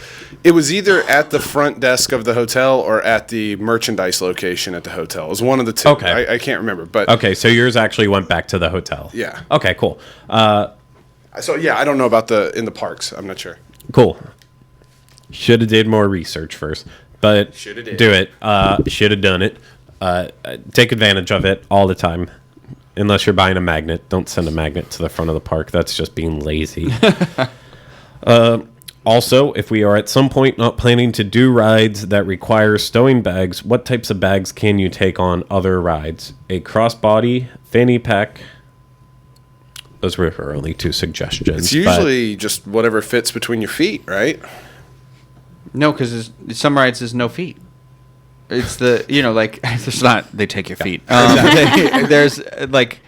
S3: it was either at the front desk of the hotel or at the merchandise location at the hotel. It was one of the two.
S1: Okay.
S3: I can't remember. But
S1: okay, so yours actually went back to the hotel.
S3: Yeah.
S1: Okay, cool.
S3: So, yeah, I don't know about in the parks. I'm not sure.
S1: Cool. Should have did more research first. But
S3: Shoulda did.
S1: do it. Should have done it. Take advantage of it all the time. Unless you're buying a magnet. Don't send a magnet to the front of the park. That's just being lazy. Also, if we are at some point not planning to do rides that require stowing bags, what types of bags can you take on other rides? A crossbody, fanny pack. Those were her only two suggestions.
S3: It's usually just whatever fits between your feet, right?
S4: No, because some rides there's no feet. It's there's not. They take your feet. There's like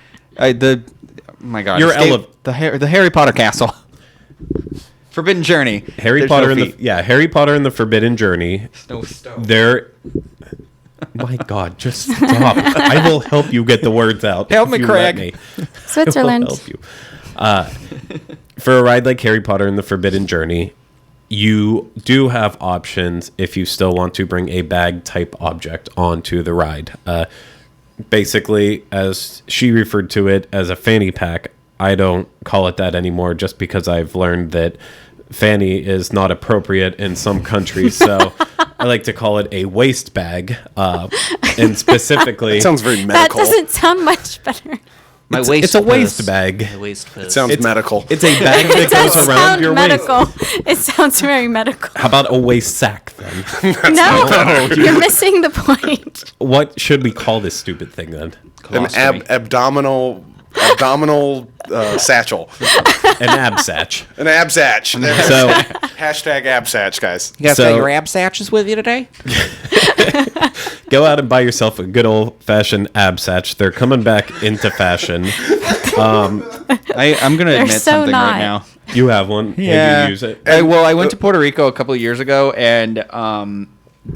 S4: my God. The Harry Potter castle, Forbidden Journey.
S1: Harry Potter and the Forbidden Journey.
S4: No stove.
S1: My God, just stop! I will help you get the words out.
S4: Help me,
S1: if you
S4: Craig.
S1: let me.
S2: Switzerland.
S1: I will help you. For a ride like Harry Potter and the Forbidden Journey, you do have options if you still want to bring a bag type object onto the ride. Basically, as she referred to it as a fanny pack, I don't call it that anymore just because I've learned that fanny is not appropriate in some countries. So I like to call it a waist bag. And specifically...
S3: That sounds very medical.
S2: That doesn't sound much better.
S1: It's a waist bag.
S3: It sounds medical.
S1: It's a bag that goes around your
S2: medical.
S1: waist.
S2: It sounds very medical.
S1: How about a waist sack then?
S2: No, you're missing the point.
S1: What should we call this stupid thing then?
S3: An abdominal satchel.
S1: An absatch.
S3: An absatch.
S1: So
S3: hashtag absatch, guys.
S4: You guys got your absatches with you today?
S1: go out and buy yourself a good old-fashioned absatch. They're coming back into fashion.
S4: I'm going to admit
S2: so
S4: something
S2: not.
S4: right now.
S1: You have one.
S4: Yeah.
S1: Maybe you use it.
S4: I went to Puerto Rico a couple of years ago, and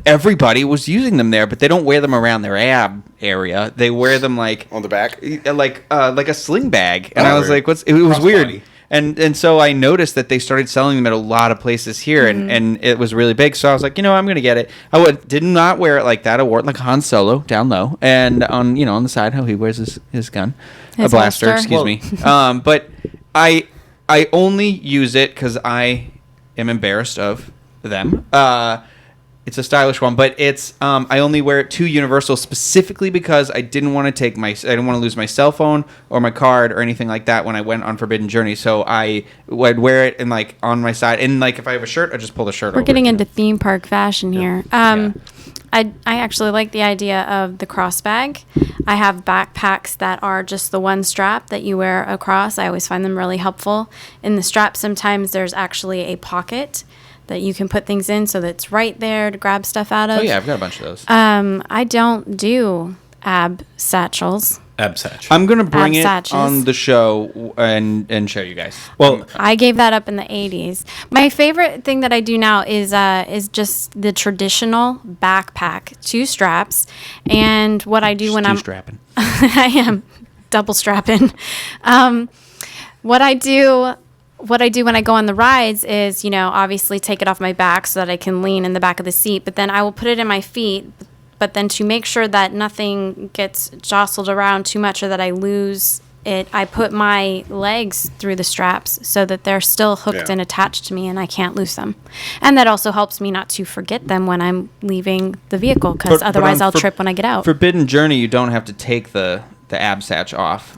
S4: everybody was using them there, but they don't wear them around their ab area. They wear them like
S3: On the back?
S4: like a sling bag. And I was like, "What's?" It was weird. And so I noticed that they started selling them at a lot of places here, and it was really big. So I was like, I'm going to get it. Did not wear it like that. I wore it like Han Solo, down low, and on the side how he wears his gun,
S2: His
S4: a blaster.
S2: holster.
S4: Excuse me. But I only use it because I am embarrassed of them. It's a stylish one, but it's I only wear it to Universal specifically because I didn't want to lose my cell phone or my card or anything like that when I went on Forbidden Journey. So I would wear it and like on my side, and like if I have a shirt, I just pull the shirt over.
S2: We're getting into theme park fashion here. I actually like the idea of the cross bag. I have backpacks that are just the one strap that you wear across. I always find them really helpful. In the strap, sometimes there's actually a pocket that you can put things in, so that's right there to grab stuff out of.
S4: Oh yeah, I've got a bunch of those.
S2: I don't do ab satchels.
S1: Absatch.
S4: I'm gonna bring it
S2: Absatches.
S4: on the show and show you guys.
S1: Well,
S2: I gave that up in the 80s. My favorite thing that I do now is just the traditional backpack, 2 straps. And what I do when I'm
S4: strapping.
S2: I am double strapping. What I do when I go on the rides is, obviously take it off my back so that I can lean in the back of the seat, but then I will put it in my feet. But then to make sure that nothing gets jostled around too much or that I lose it, I put my legs through the straps so that they're still hooked and attached to me and I can't lose them. And that also helps me not to forget them when I'm leaving the vehicle, because otherwise I'll trip when I get out.
S4: Forbidden Journey, you don't have to take the absatch off.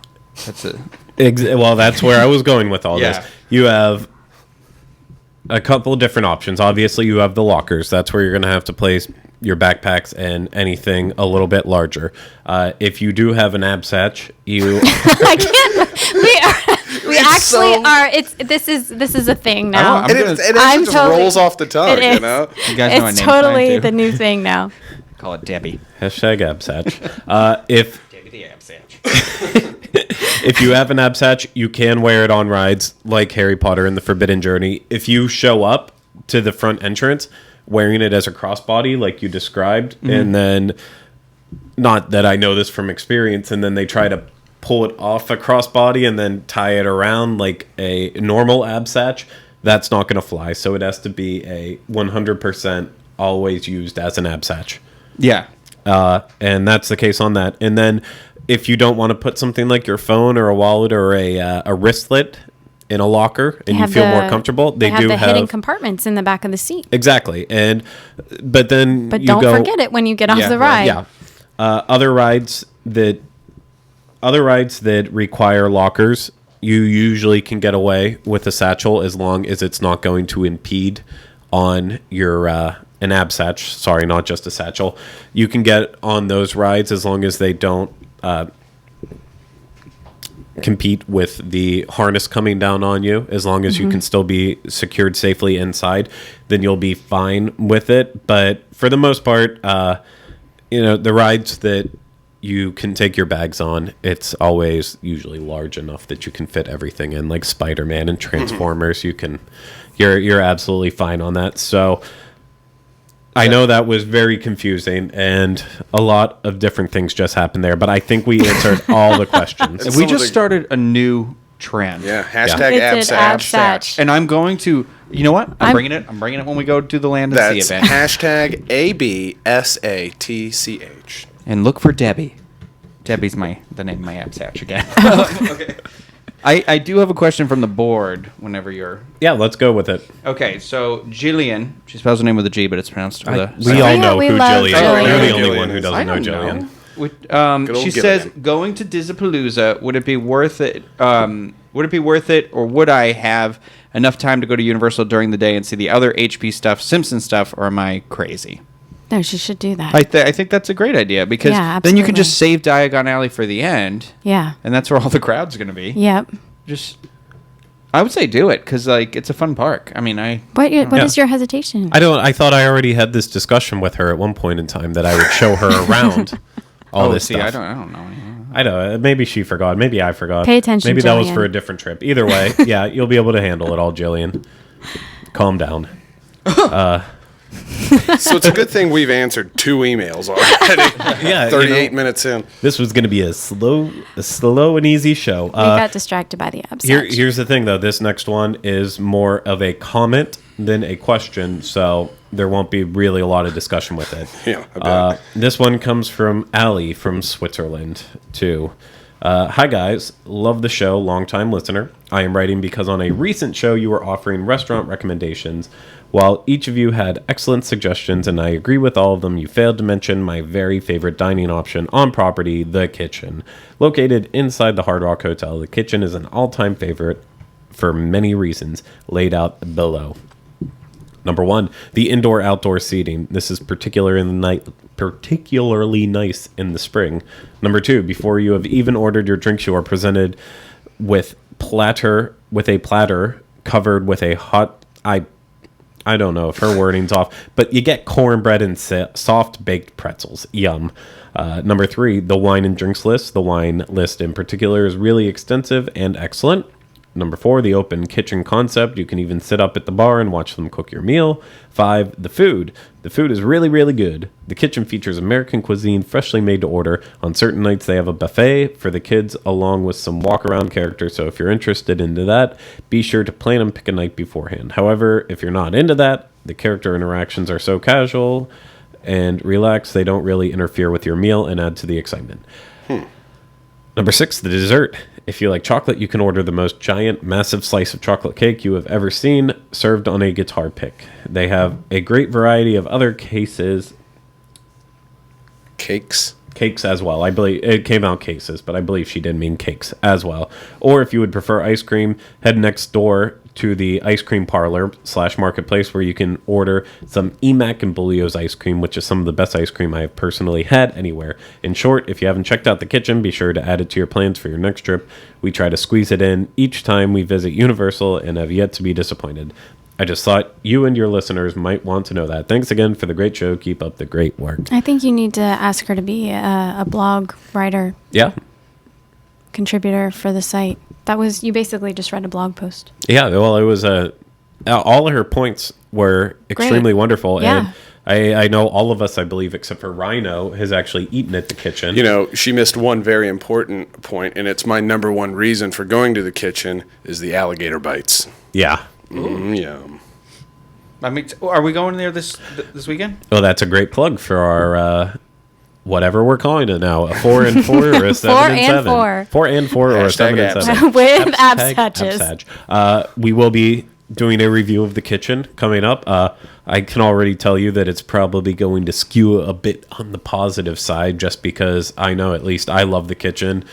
S1: Well, that's where I was going with all
S4: Yeah.
S1: this. You have a couple of different options. Obviously, you have the lockers. That's where you're going to have to place your backpacks and anything a little bit larger. If you do have an absatch, you
S2: I can't. We actually are. This is a thing now.
S3: And it actually just rolls off the tongue,
S2: It is.
S4: You guys know my
S2: It's
S4: name's
S2: totally
S4: mine, too.
S2: the new thing now.
S4: Call it Debbie.
S1: hashtag absatch. If
S4: Debbie the absatch.
S1: if you have an absatch, you can wear it on rides like Harry Potter and the Forbidden Journey. If you show up to the front entrance wearing it as a crossbody like you described, and then, not that I know this from experience, and then they try to pull it off a crossbody and then tie it around like a normal absatch, that's not going to fly. So it has to be a 100% always used as an absatch.
S4: Yeah.
S1: And that's the case on that. And then if you don't want to put something like your phone or a wallet or a wristlet in a locker and you feel more comfortable, they do
S2: the
S1: have
S2: hidden compartments in the back of the seat.
S1: Exactly. But then
S2: But
S1: you
S2: don't
S1: go,
S2: forget it when you get off
S4: Yeah,
S2: the
S4: right,
S2: ride.
S1: yeah. Other rides that require lockers, you usually can get away with a satchel as long as it's not going to impede on your an absatch. Sorry, not just a satchel. You can get on those rides as long as they don't compete with the harness coming down on you. As long as you can still be secured safely inside, then you'll be fine with it. But for the most part, the rides that you can take your bags on, it's always usually large enough that you can fit everything in, like Spider-Man and Transformers. You're absolutely fine on that. So I know that was very confusing and a lot of different things just happened there, but I think we answered all the questions.
S3: It's
S4: We
S3: some
S4: just
S3: of the-
S4: started a new trend.
S3: Yeah, hashtag
S2: It's an
S3: absatch.
S2: absatch.
S4: And I'm going to, you know what? I'm bringing it when we go to the Land and
S3: That's
S4: Sea event.
S3: hashtag ABSATCH.
S4: And look for Debbie. Debbie's the name of my absatch again. Okay. I do have a question from the board whenever you're...
S1: Yeah, let's go with it.
S4: Okay, so Jillian, she spells her name with a G, but it's pronounced with a...
S1: We all
S2: Yeah,
S1: know
S2: we
S1: who
S2: love
S1: Jillian
S2: Jillian.
S1: is. You're the only
S3: Jillian
S1: one who
S3: is.
S1: doesn't know
S4: I don't
S1: Jillian.
S4: know.
S3: Good
S4: She
S3: old
S4: says,
S3: Gilligan.
S4: going to Disneypalooza, would it be worth it? Would it be worth it, or would I have enough time to go to Universal during the day and see the other HP stuff, Simpson stuff, or am I crazy?
S2: No, she should do that.
S4: I think that's a great idea, because
S2: Yeah,
S4: then you can
S2: absolutely.
S4: just save Diagon Alley for the end,
S2: yeah.
S4: and that's where all the crowd's going to be.
S2: Yep.
S4: I would say do it, because it's a fun park. I mean,
S2: What
S1: Yeah.
S2: is your hesitation?
S1: I thought I already had this discussion with her at one point in time that I would show her around all this stuff.
S4: I don't know.
S1: I know. Maybe she forgot. Maybe I forgot.
S2: Pay attention,
S1: Maybe that was
S2: Jillian.
S1: for a different trip. Either way, yeah, you'll be able to handle it all, Jillian. Calm down.
S3: So it's a good thing we've answered 2 emails already.
S1: Yeah,
S3: 38 minutes in.
S1: This was going to be a slow and easy show.
S2: We got distracted by the abstract.
S1: Here's the thing, though. This next one is more of a comment than a question, so there won't be really a lot of discussion with it.
S3: Yeah, I bet.
S1: This one comes from Ali from Switzerland, too. Hi, guys. Love the show. Long-time listener. I am writing because on a recent show you were offering restaurant recommendations. While each of you had excellent suggestions, and I agree with all of them, you failed to mention my very favorite dining option on property, the kitchen. Located inside the Hard Rock Hotel, the kitchen is an all-time favorite for many reasons, laid out below. Number 1, the indoor-outdoor seating. This is particularly nice in the spring. Number 2, before you have even ordered your drinks, you are presented with a platter covered with a hot... I don't know if her wording's off, but you get cornbread and soft baked pretzels. Yum. Number 3, the wine and drinks list. The wine list in particular is really extensive and excellent. Number 4, the open kitchen concept. You can even sit up at the bar and watch them cook your meal. 5, the food. The food is really, really good. The kitchen features American cuisine, freshly made to order. On certain nights, they have a buffet for the kids, along with some walk-around characters. So if you're interested into that, be sure to plan and pick a night beforehand. However, if you're not into that, the character interactions are so casual and relaxed, they don't really interfere with your meal and add to the excitement. Number 6, the dessert. If you like chocolate, you can order the most giant, massive slice of chocolate cake you have ever seen, served on a guitar pick. They have a great variety of other cakes as well. I believe it came out cases, but I believe she did mean cakes as well. Or if you would prefer ice cream, head next door to the ice cream parlor / marketplace, where you can order some Emac and Bolio's ice cream, which is some of the best ice cream I have personally had anywhere. In short, if you haven't checked out the kitchen, be sure to add it to your plans for your next trip. We try to squeeze it in each time we visit Universal and have yet to be disappointed. I just thought you and your listeners might want to know that. Thanks again for the great show. Keep up the great work.
S2: I think you need to ask her to be a blog writer.
S1: Yeah.
S2: Contributor for the site. You basically just read a blog post.
S1: Yeah, well, it was all of her points were extremely wonderful.
S2: Yeah.
S1: And I know all of us, I believe, except for Rhino, has actually eaten at the kitchen.
S3: You know, she missed one very important point, and it's my number 1 reason for going to the kitchen is the alligator bites.
S1: Yeah.
S3: Yum.
S4: I mean, are we going there this weekend?
S1: Well, that's a great plug for our whatever we're calling it now, a 4 and 4 or a 7 and 7. 4 and 4 or a 7 and 7.
S2: With abs hatches.
S1: We will be doing a review of the kitchen coming up. I can already tell you that it's probably going to skew a bit on the positive side, just because I know at least I love the kitchen.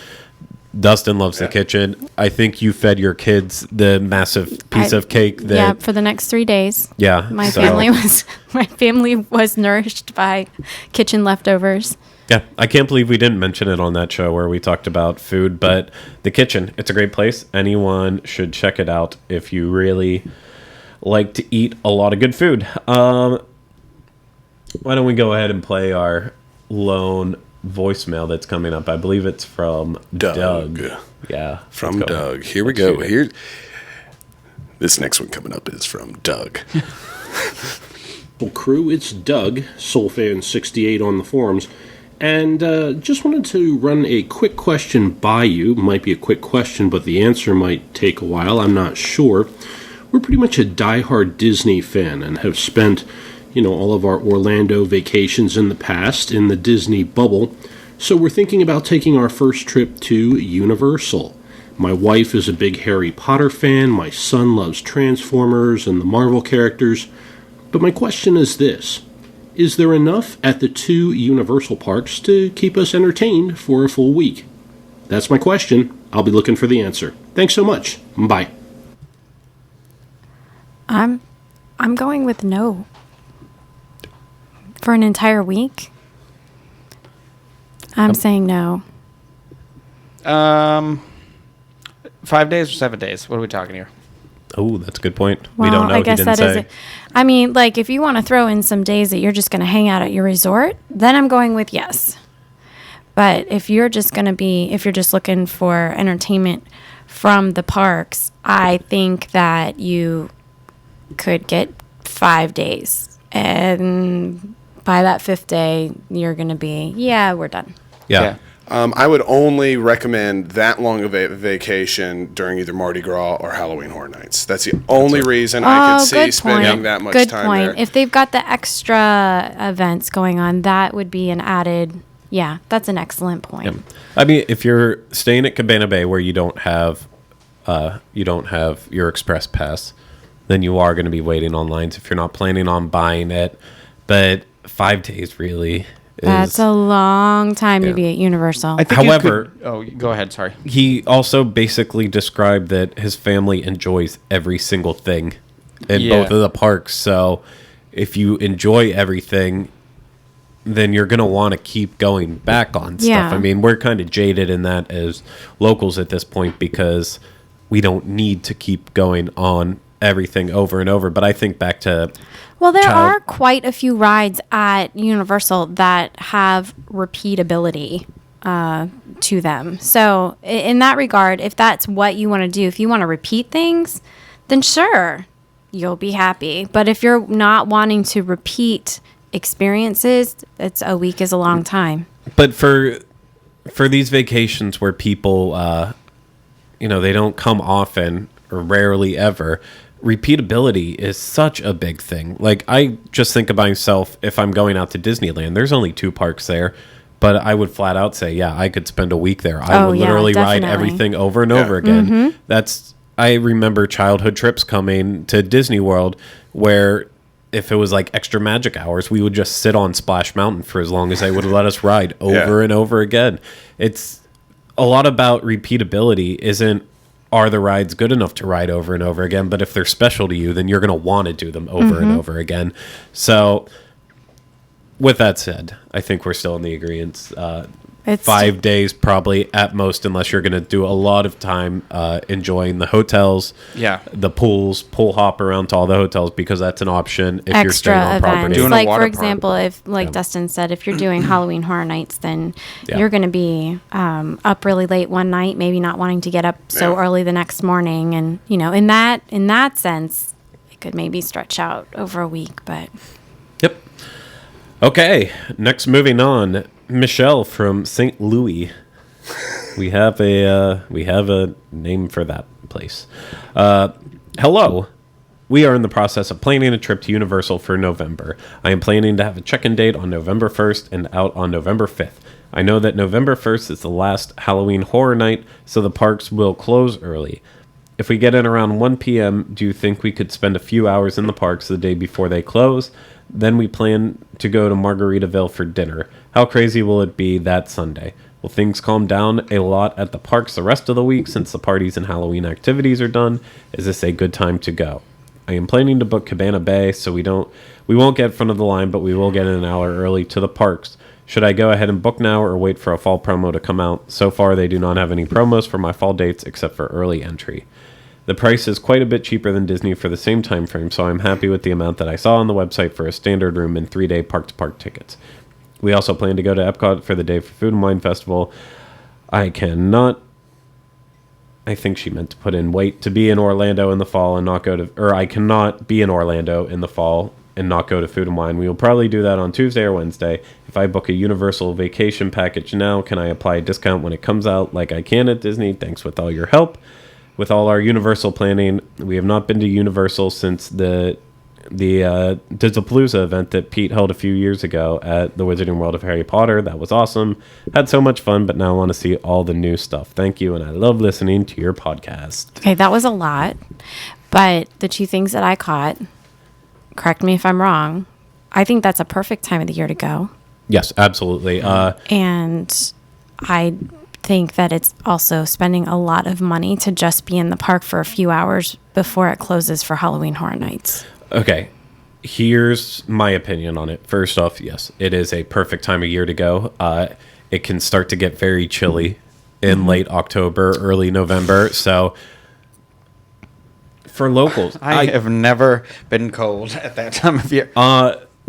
S1: Dustin loves the kitchen. I think you fed your kids the massive piece of cake.
S2: For the next 3 days.
S1: Yeah,
S2: my family was nourished by kitchen leftovers.
S1: Yeah, I can't believe we didn't mention it on that show where we talked about food, but the kitchen, it's a great place. Anyone should check it out if you really like to eat a lot of good food. Why don't we go ahead and play our lone voicemail that's coming up? I believe it's from Doug. Yeah,
S3: from Doug. Here we go. This next one coming up is from Doug.
S5: Well, crew, it's Doug, Soulfan68 on the forums, and just wanted to run a quick question by you. Might be a quick question, but the answer might take a while. I'm not sure. We're pretty much a diehard Disney fan and have spent all of our Orlando vacations in the past in the Disney bubble, so we're thinking about taking our first trip to Universal. My wife is a big Harry Potter fan, my son loves Transformers and the Marvel characters, but my question is this: is there enough at the 2 Universal parks to keep us entertained for a full week? That's my question. I'll be looking for the answer. Thanks so much. Bye.
S2: I'm going with no. For an entire week? I'm saying no.
S4: 5 days or 7 days? What are we talking here?
S1: Oh, that's a good point.
S2: Well,
S1: we don't know.
S2: I guess
S1: he didn't
S2: that is
S1: say.
S2: it. I mean, if you want to throw in some days that you're just going to hang out at your resort, then I'm going with yes. But if you're just looking for entertainment from the parks, I think that you could get 5 days. And by that 5th day, you're going to be, yeah, we're done.
S1: Yeah.
S3: I would only recommend that long of a vacation during either Mardi Gras or Halloween Horror Nights. That's the only reason I could see spending that much
S2: Good
S3: time
S2: point.
S3: there.
S2: If they've got the extra events going on, that would be an added. Yeah, that's an excellent point.
S1: Yep. I mean, if you're staying at Cabana Bay where you don't have your express pass, then you are going to be waiting on lines if you're not planning on buying it. But 5 days really is...
S2: That's a long time
S1: Yeah.
S2: to be at Universal.
S4: I think
S1: However-
S4: go ahead. Sorry.
S1: He also basically described that his family enjoys every single thing in
S4: Yeah.
S1: both of the parks. So if you enjoy everything, then you're going to want to keep going back on stuff.
S2: Yeah.
S1: I mean, we're kind of jaded in that as locals at this point because we don't need to keep going on everything over and over. But I think back to...
S2: Well, there are quite a few rides at Universal that have repeatability to them. So in that regard, if that's what you want to do, if you want to repeat things, then sure, you'll be happy. But if you're not wanting to repeat experiences, a week is a long time.
S1: But for these vacations where people, they don't come often or rarely ever, repeatability is such a big thing. Like, I just think of myself, if I'm going out to Disneyland, there's only 2 parks there, but I would flat out say, yeah, I could spend a week there. I would literally ride
S2: definitely.
S1: everything over and over again. I remember childhood trips coming to Disney World where if it was like extra magic hours, we would just sit on Splash Mountain for as long as they would let us ride over and over again. It's a lot about repeatability. Isn't, are the rides good enough to ride over and over again? But if they're special to you, then you're going to want to do them over and over again. So with that said, I think we're still in the agreement.
S2: It's
S1: 5 days probably at most, unless you're going to do a lot of time enjoying the hotels, the pools, pool hop around to all the hotels, because that's an option if you're staying
S2: extra
S1: on property.
S2: events.
S4: Doing a
S2: Like,
S4: water
S2: for
S4: park.
S2: example, if, like Dustin said, if you're doing Halloween Horror Nights, then you're going to be up really late one night, maybe not wanting to get up so early the next morning. And, in that sense, it could maybe stretch out over a week, but...
S1: Yep. Okay, next, moving on. Michelle from St. Louis. We have a name for that place. Hello. We are in the process of planning a trip to Universal for November. I am planning to have a check-in date on November 1st and out on November 5th. I know that November 1st is the last Halloween Horror Night, so the parks will close early. If we get in around 1 p.m., do you think we could spend a few hours in the parks the day before they close? Then we plan to go to Margaritaville for dinner. How crazy will it be that Sunday? Will things calm down a lot at the parks the rest of the week since the parties and Halloween activities are done? Is this a good time to go? I am planning to book Cabana Bay, so we won't get front of the line, but we will get an hour early to the parks. Should I go ahead and book now or wait for a fall promo to come out? So far, they do not have any promos for my fall dates except for early entry. The price is quite a bit cheaper than Disney for the same time frame, so I'm happy with the amount that I saw on the website for a standard room and 3-day park-to-park tickets. We also plan to go to Epcot for the Day for Food and Wine Festival. I think she meant to put in wait to be in Orlando in the fall and not go to... Or I cannot be in Orlando in the fall and not go to Food and Wine. We will probably do that on Tuesday or Wednesday. If I book a Universal vacation package now, can I apply a discount when it comes out like I can at Disney? Thanks with all your help. With all our Universal planning, we have not been to Universal since the Dizzapalooza event that Pete held a few years ago at the Wizarding World of Harry Potter. That was awesome. Had so much fun, but now I want to see all the new stuff. Thank you, and I love listening to your podcast.
S2: Okay, that was a lot. But the 2 things that I caught, correct me if I'm wrong, I think that's a perfect time of the year to go.
S1: Yes, absolutely.
S2: And I think that it's also spending a lot of money to just be in the park for a few hours before it closes for Halloween Horror Nights.
S1: Okay, here's my opinion on it. First off, yes, it is a perfect time of year to go. It can start to get very chilly in late October, early November. So for locals,
S4: I have never been cold at that time of year.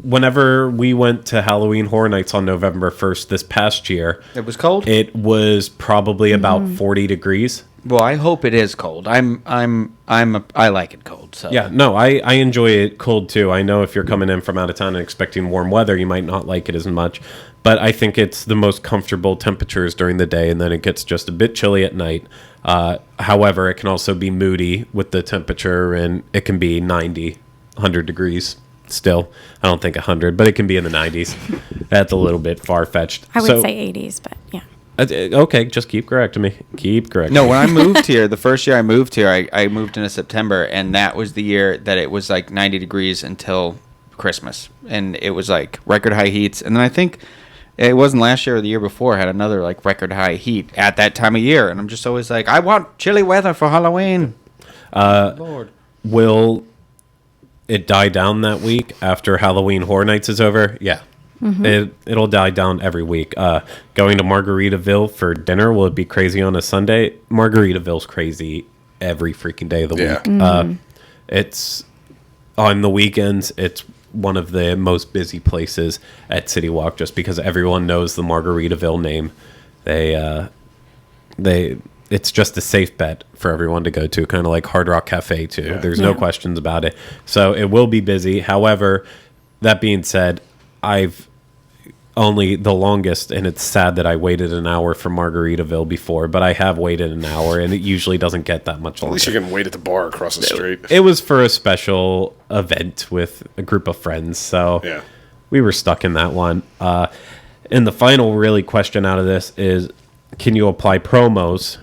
S1: whenever we went to Halloween Horror Nights on November 1st this past year,
S4: It was cold?
S1: it was probably about 40 degrees.
S4: Well, I hope it is cold. I like it cold. So
S1: Yeah, no, I enjoy it cold too. I know if you're coming in from out of town and expecting warm weather, you might not like it as much. But I think it's the most comfortable temperatures during the day, and then it gets just a bit chilly at night. However, it can also be moody with the temperature, and it can be 90, 100 degrees still. I don't think 100, but it can be in the 90s. That's a little bit far-fetched.
S2: I would say 80s, but yeah.
S1: Okay, just keep correcting me. Keep correcting
S4: No,
S1: me.
S4: when I moved here, the first year I moved here, I moved into September, and that was the year that it was like 90 degrees until Christmas. And it was like record high heats. And then I think it wasn't last year or the year before, I had another like record high heat at that time of year. And I'm just always like, I want chilly weather for Halloween. Lord.
S1: Will it die down that week after Halloween Horror Nights is over? Yeah. It'll die down every week. Going to Margaritaville for dinner, will it be crazy on a Sunday? Margaritaville's crazy every freaking day of the week. It's on the weekends. It's one of the most busy places at City Walk, just because everyone knows the Margaritaville name. It's just a safe bet for everyone to go to, kind of like Hard Rock Cafe too. Yeah. There's no questions about it. So it will be busy. However, that being said, I've only the longest, and it's sad that I waited an hour for Margaritaville before, but I have waited an hour, and it usually doesn't get that much longer.
S3: At least you can wait at the bar across the street.
S1: It was for a special event with a group of friends, so we were stuck in that one. And the final really question out of this is, can you apply promos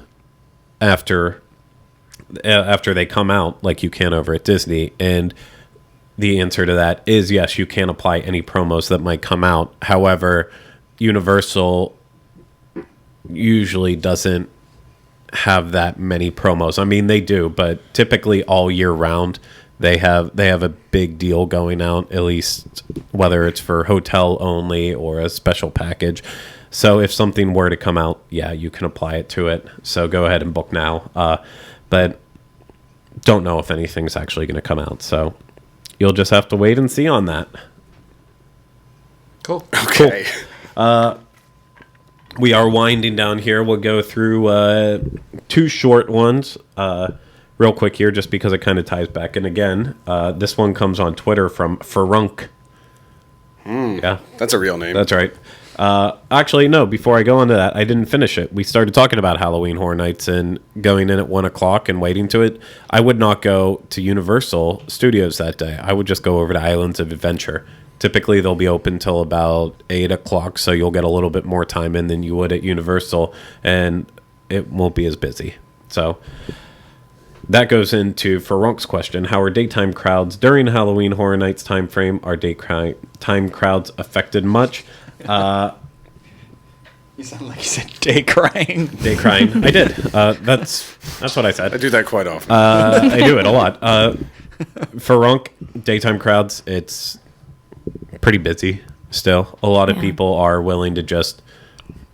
S1: after they come out like you can over at Disney? And the answer to that is yes, you can apply any promos that might come out. However, Universal usually doesn't have that many promos. I mean, they do, but typically all year round, they have a big deal going out, at least whether it's for hotel only or a special package. So if something were to come out, yeah, you can apply it to it. So go ahead and book now. But don't know if anything's actually going to come out. So you'll just have to wait and see on that.
S4: Cool.
S3: Okay.
S1: Cool. We are winding down here. We'll go through two short ones real quick here, just because it kind of ties back. And again, this one comes on Twitter from Farunk. Yeah,
S3: That's a real name.
S1: that's right. Actually, no, before I go into that, I didn't finish it. We started talking about Halloween Horror Nights and going in at 1 o'clock and waiting to it. I would not go to Universal Studios that day. I would just go over to Islands of Adventure. Typically, they'll be open till about 8 o'clock, so you'll get a little bit more time in than you would at Universal, and it won't be as busy. So that goes into Farunk's question. How are daytime crowds during Halloween Horror Nights time frame? Are daytime crowds affected much?
S4: You sound like you said day crying.
S1: Day crying. I did. That's what I said.
S3: I do that quite often.
S1: I do it a lot. Farunk, daytime crowds, it's pretty busy still. A lot of people are willing to just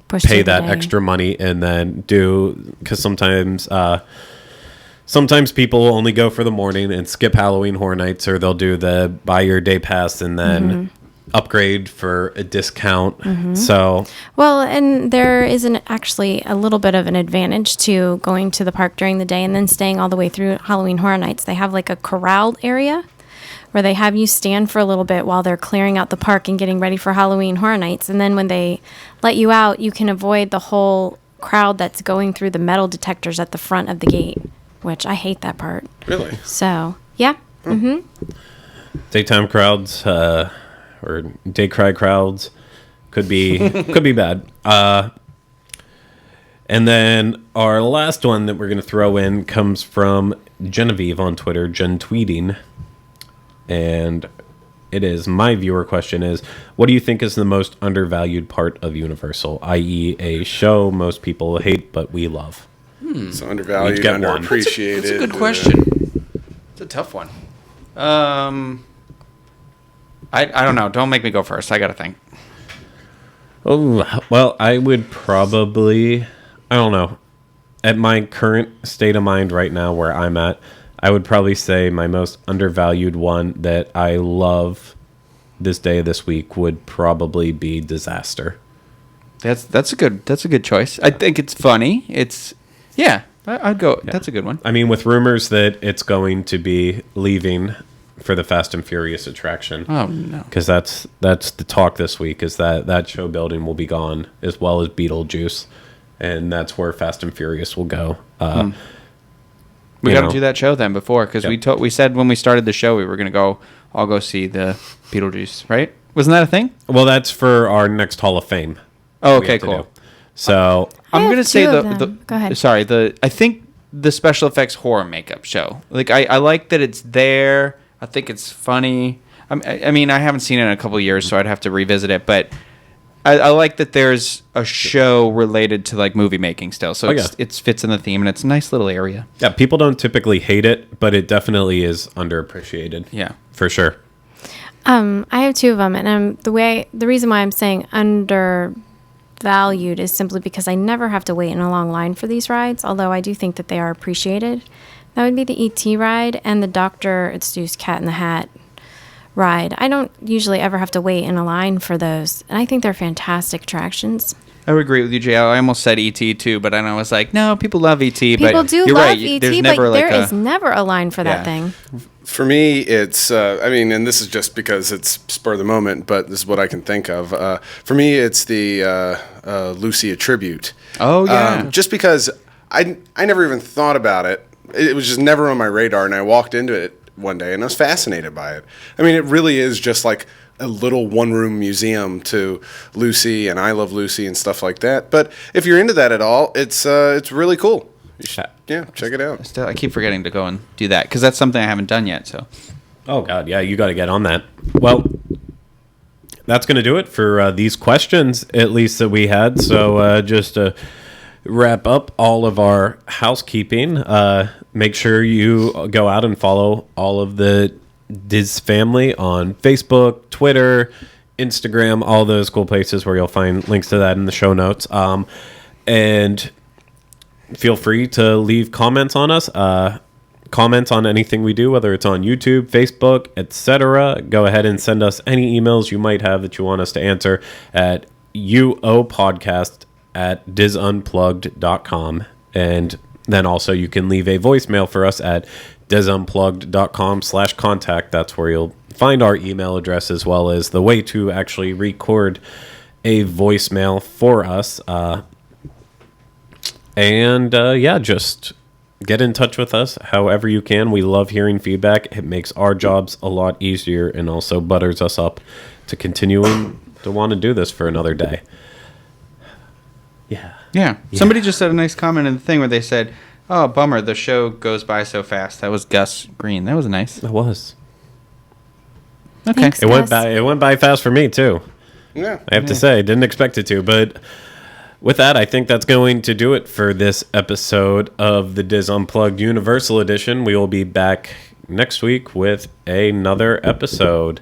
S1: pay that extra money and then do, because sometimes people only go for the morning and skip Halloween Horror Nights, or they'll do the buy your day pass and then upgrade for a discount. So
S2: well, and there is actually a little bit of an advantage to going to the park during the day and then staying all the way through Halloween Horror Nights. They have like a corral area where they have you stand for a little bit while they're clearing out the park and getting ready for Halloween Horror Nights. And then when they let you out, you can avoid the whole crowd that's going through the metal detectors at the front of the gate, which I hate that part.
S3: Really?
S2: So, yeah.
S1: daytime crowds, or day cry crowds could be bad. And then our last one that we're going to throw in comes from Genevieve on Twitter, Jen Tweeting. And it is, my viewer question is, what do you think is the most undervalued part of Universal, i.e. a show most people hate but we love?
S3: So undervalued,
S1: We'd get one.
S3: underappreciated.
S4: That's a good question. It's a tough one. I don't know. Don't make me go first. I got to think.
S1: Oh, well, I would probably, I don't know. At my current state of mind right now where I'm at, I would probably say my most undervalued one that I love this day of this week would probably be Disaster.
S4: That's a good choice. I think it's funny. I'd go. That's a good one.
S1: I mean, with rumors that it's going to be leaving for the Fast and Furious attraction.
S4: Oh no!
S1: Because that's the talk this week, is that show building will be gone, as well as Beetlejuice, and that's where Fast and Furious will go.
S4: We got to do that show then before, because we said when we started the show we were going to all go see the Beetlejuice, right? Wasn't that a thing?
S1: Well, that's for our next Hall of Fame.
S4: Oh,
S1: we
S4: okay,
S1: have to
S4: cool.
S1: do. So
S4: I'm going to say
S2: two
S4: the
S2: of them. Go ahead.
S4: Sorry, I think the special effects horror makeup show. Like I like that it's there. I think it's funny. I mean, I haven't seen it in a couple of years, so I'd have to revisit it. But I like that there's a show related to like movie making still. So it fits in the theme, and it's a nice little area.
S1: yeah, people don't typically hate it, but it definitely is underappreciated.
S4: Yeah.
S1: For sure.
S2: I have two of them, and the reason why I'm saying undervalued is simply because I never have to wait in a long line for these rides, although I do think that they are appreciated. That would be the E.T. ride and the Dr. Seuss Cat in the Hat ride. I don't usually ever have to wait in a line for those, and I think they're fantastic attractions.
S4: I would agree with you, Jay. I almost said E.T. too, but then I was like, no, people love E.T.
S2: People
S4: but
S2: do
S4: you're
S2: love
S4: right.
S2: E.T.,
S4: There's
S2: but
S4: never
S2: there
S4: like
S2: is never a line for that thing.
S3: For me, it's, I mean, and this is just because it's spur of the moment, but this is what I can think of. For me, it's the Lucia tribute.
S4: Oh, yeah.
S3: Just because I never even thought about it. It was just never on my radar, and I walked into it one day, and I was fascinated by it. I mean, it really is just like a little one-room museum to Lucy and I Love Lucy and stuff like that. But if you're into that at all, it's really cool. You should, check it out.
S4: I keep forgetting to go and do that because that's something I haven't done yet. So,
S1: Oh, God, yeah, you got to get on that. Well, that's going to do it for these questions, at least that we had. So just to wrap up all of our housekeeping, make sure you go out and follow all of the Diz family on Facebook, Twitter, Instagram, all those cool places where you'll find links to that in the show notes. And feel free to leave comments on us. Comments on anything we do, whether it's on YouTube, Facebook, etc. Go ahead and send us any emails you might have that you want us to answer at uopodcast@disunplugged.com. And then also you can leave a voicemail for us at disunplugged.com/contact. That's where you'll find our email address as well as the way to actually record a voicemail for us. Just get in touch with us however you can. We love hearing feedback. It makes our jobs a lot easier and also butters us up to continuing to want to do this for another day.
S4: Yeah. Somebody just said a nice comment in the thing where they said, "Oh, bummer, the show goes by so fast." That was Gus Green. That was nice.
S1: It was.
S4: Okay.
S2: Thanks.
S1: It went by fast for me too.
S3: Yeah.
S1: I have to say, didn't expect it to, but with that, I think that's going to do it for this episode of the Diz Unplugged Universal Edition. We will be back next week with another episode.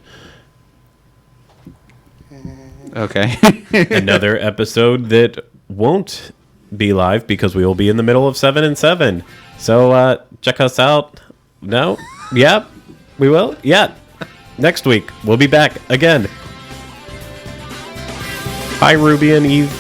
S4: Okay.
S1: Another episode that won't be live because we will be in the middle of 7 and 7. So check us out. No? Yep. We will? Yeah. Next week, we'll be back again. Hi, Ruby and Eve.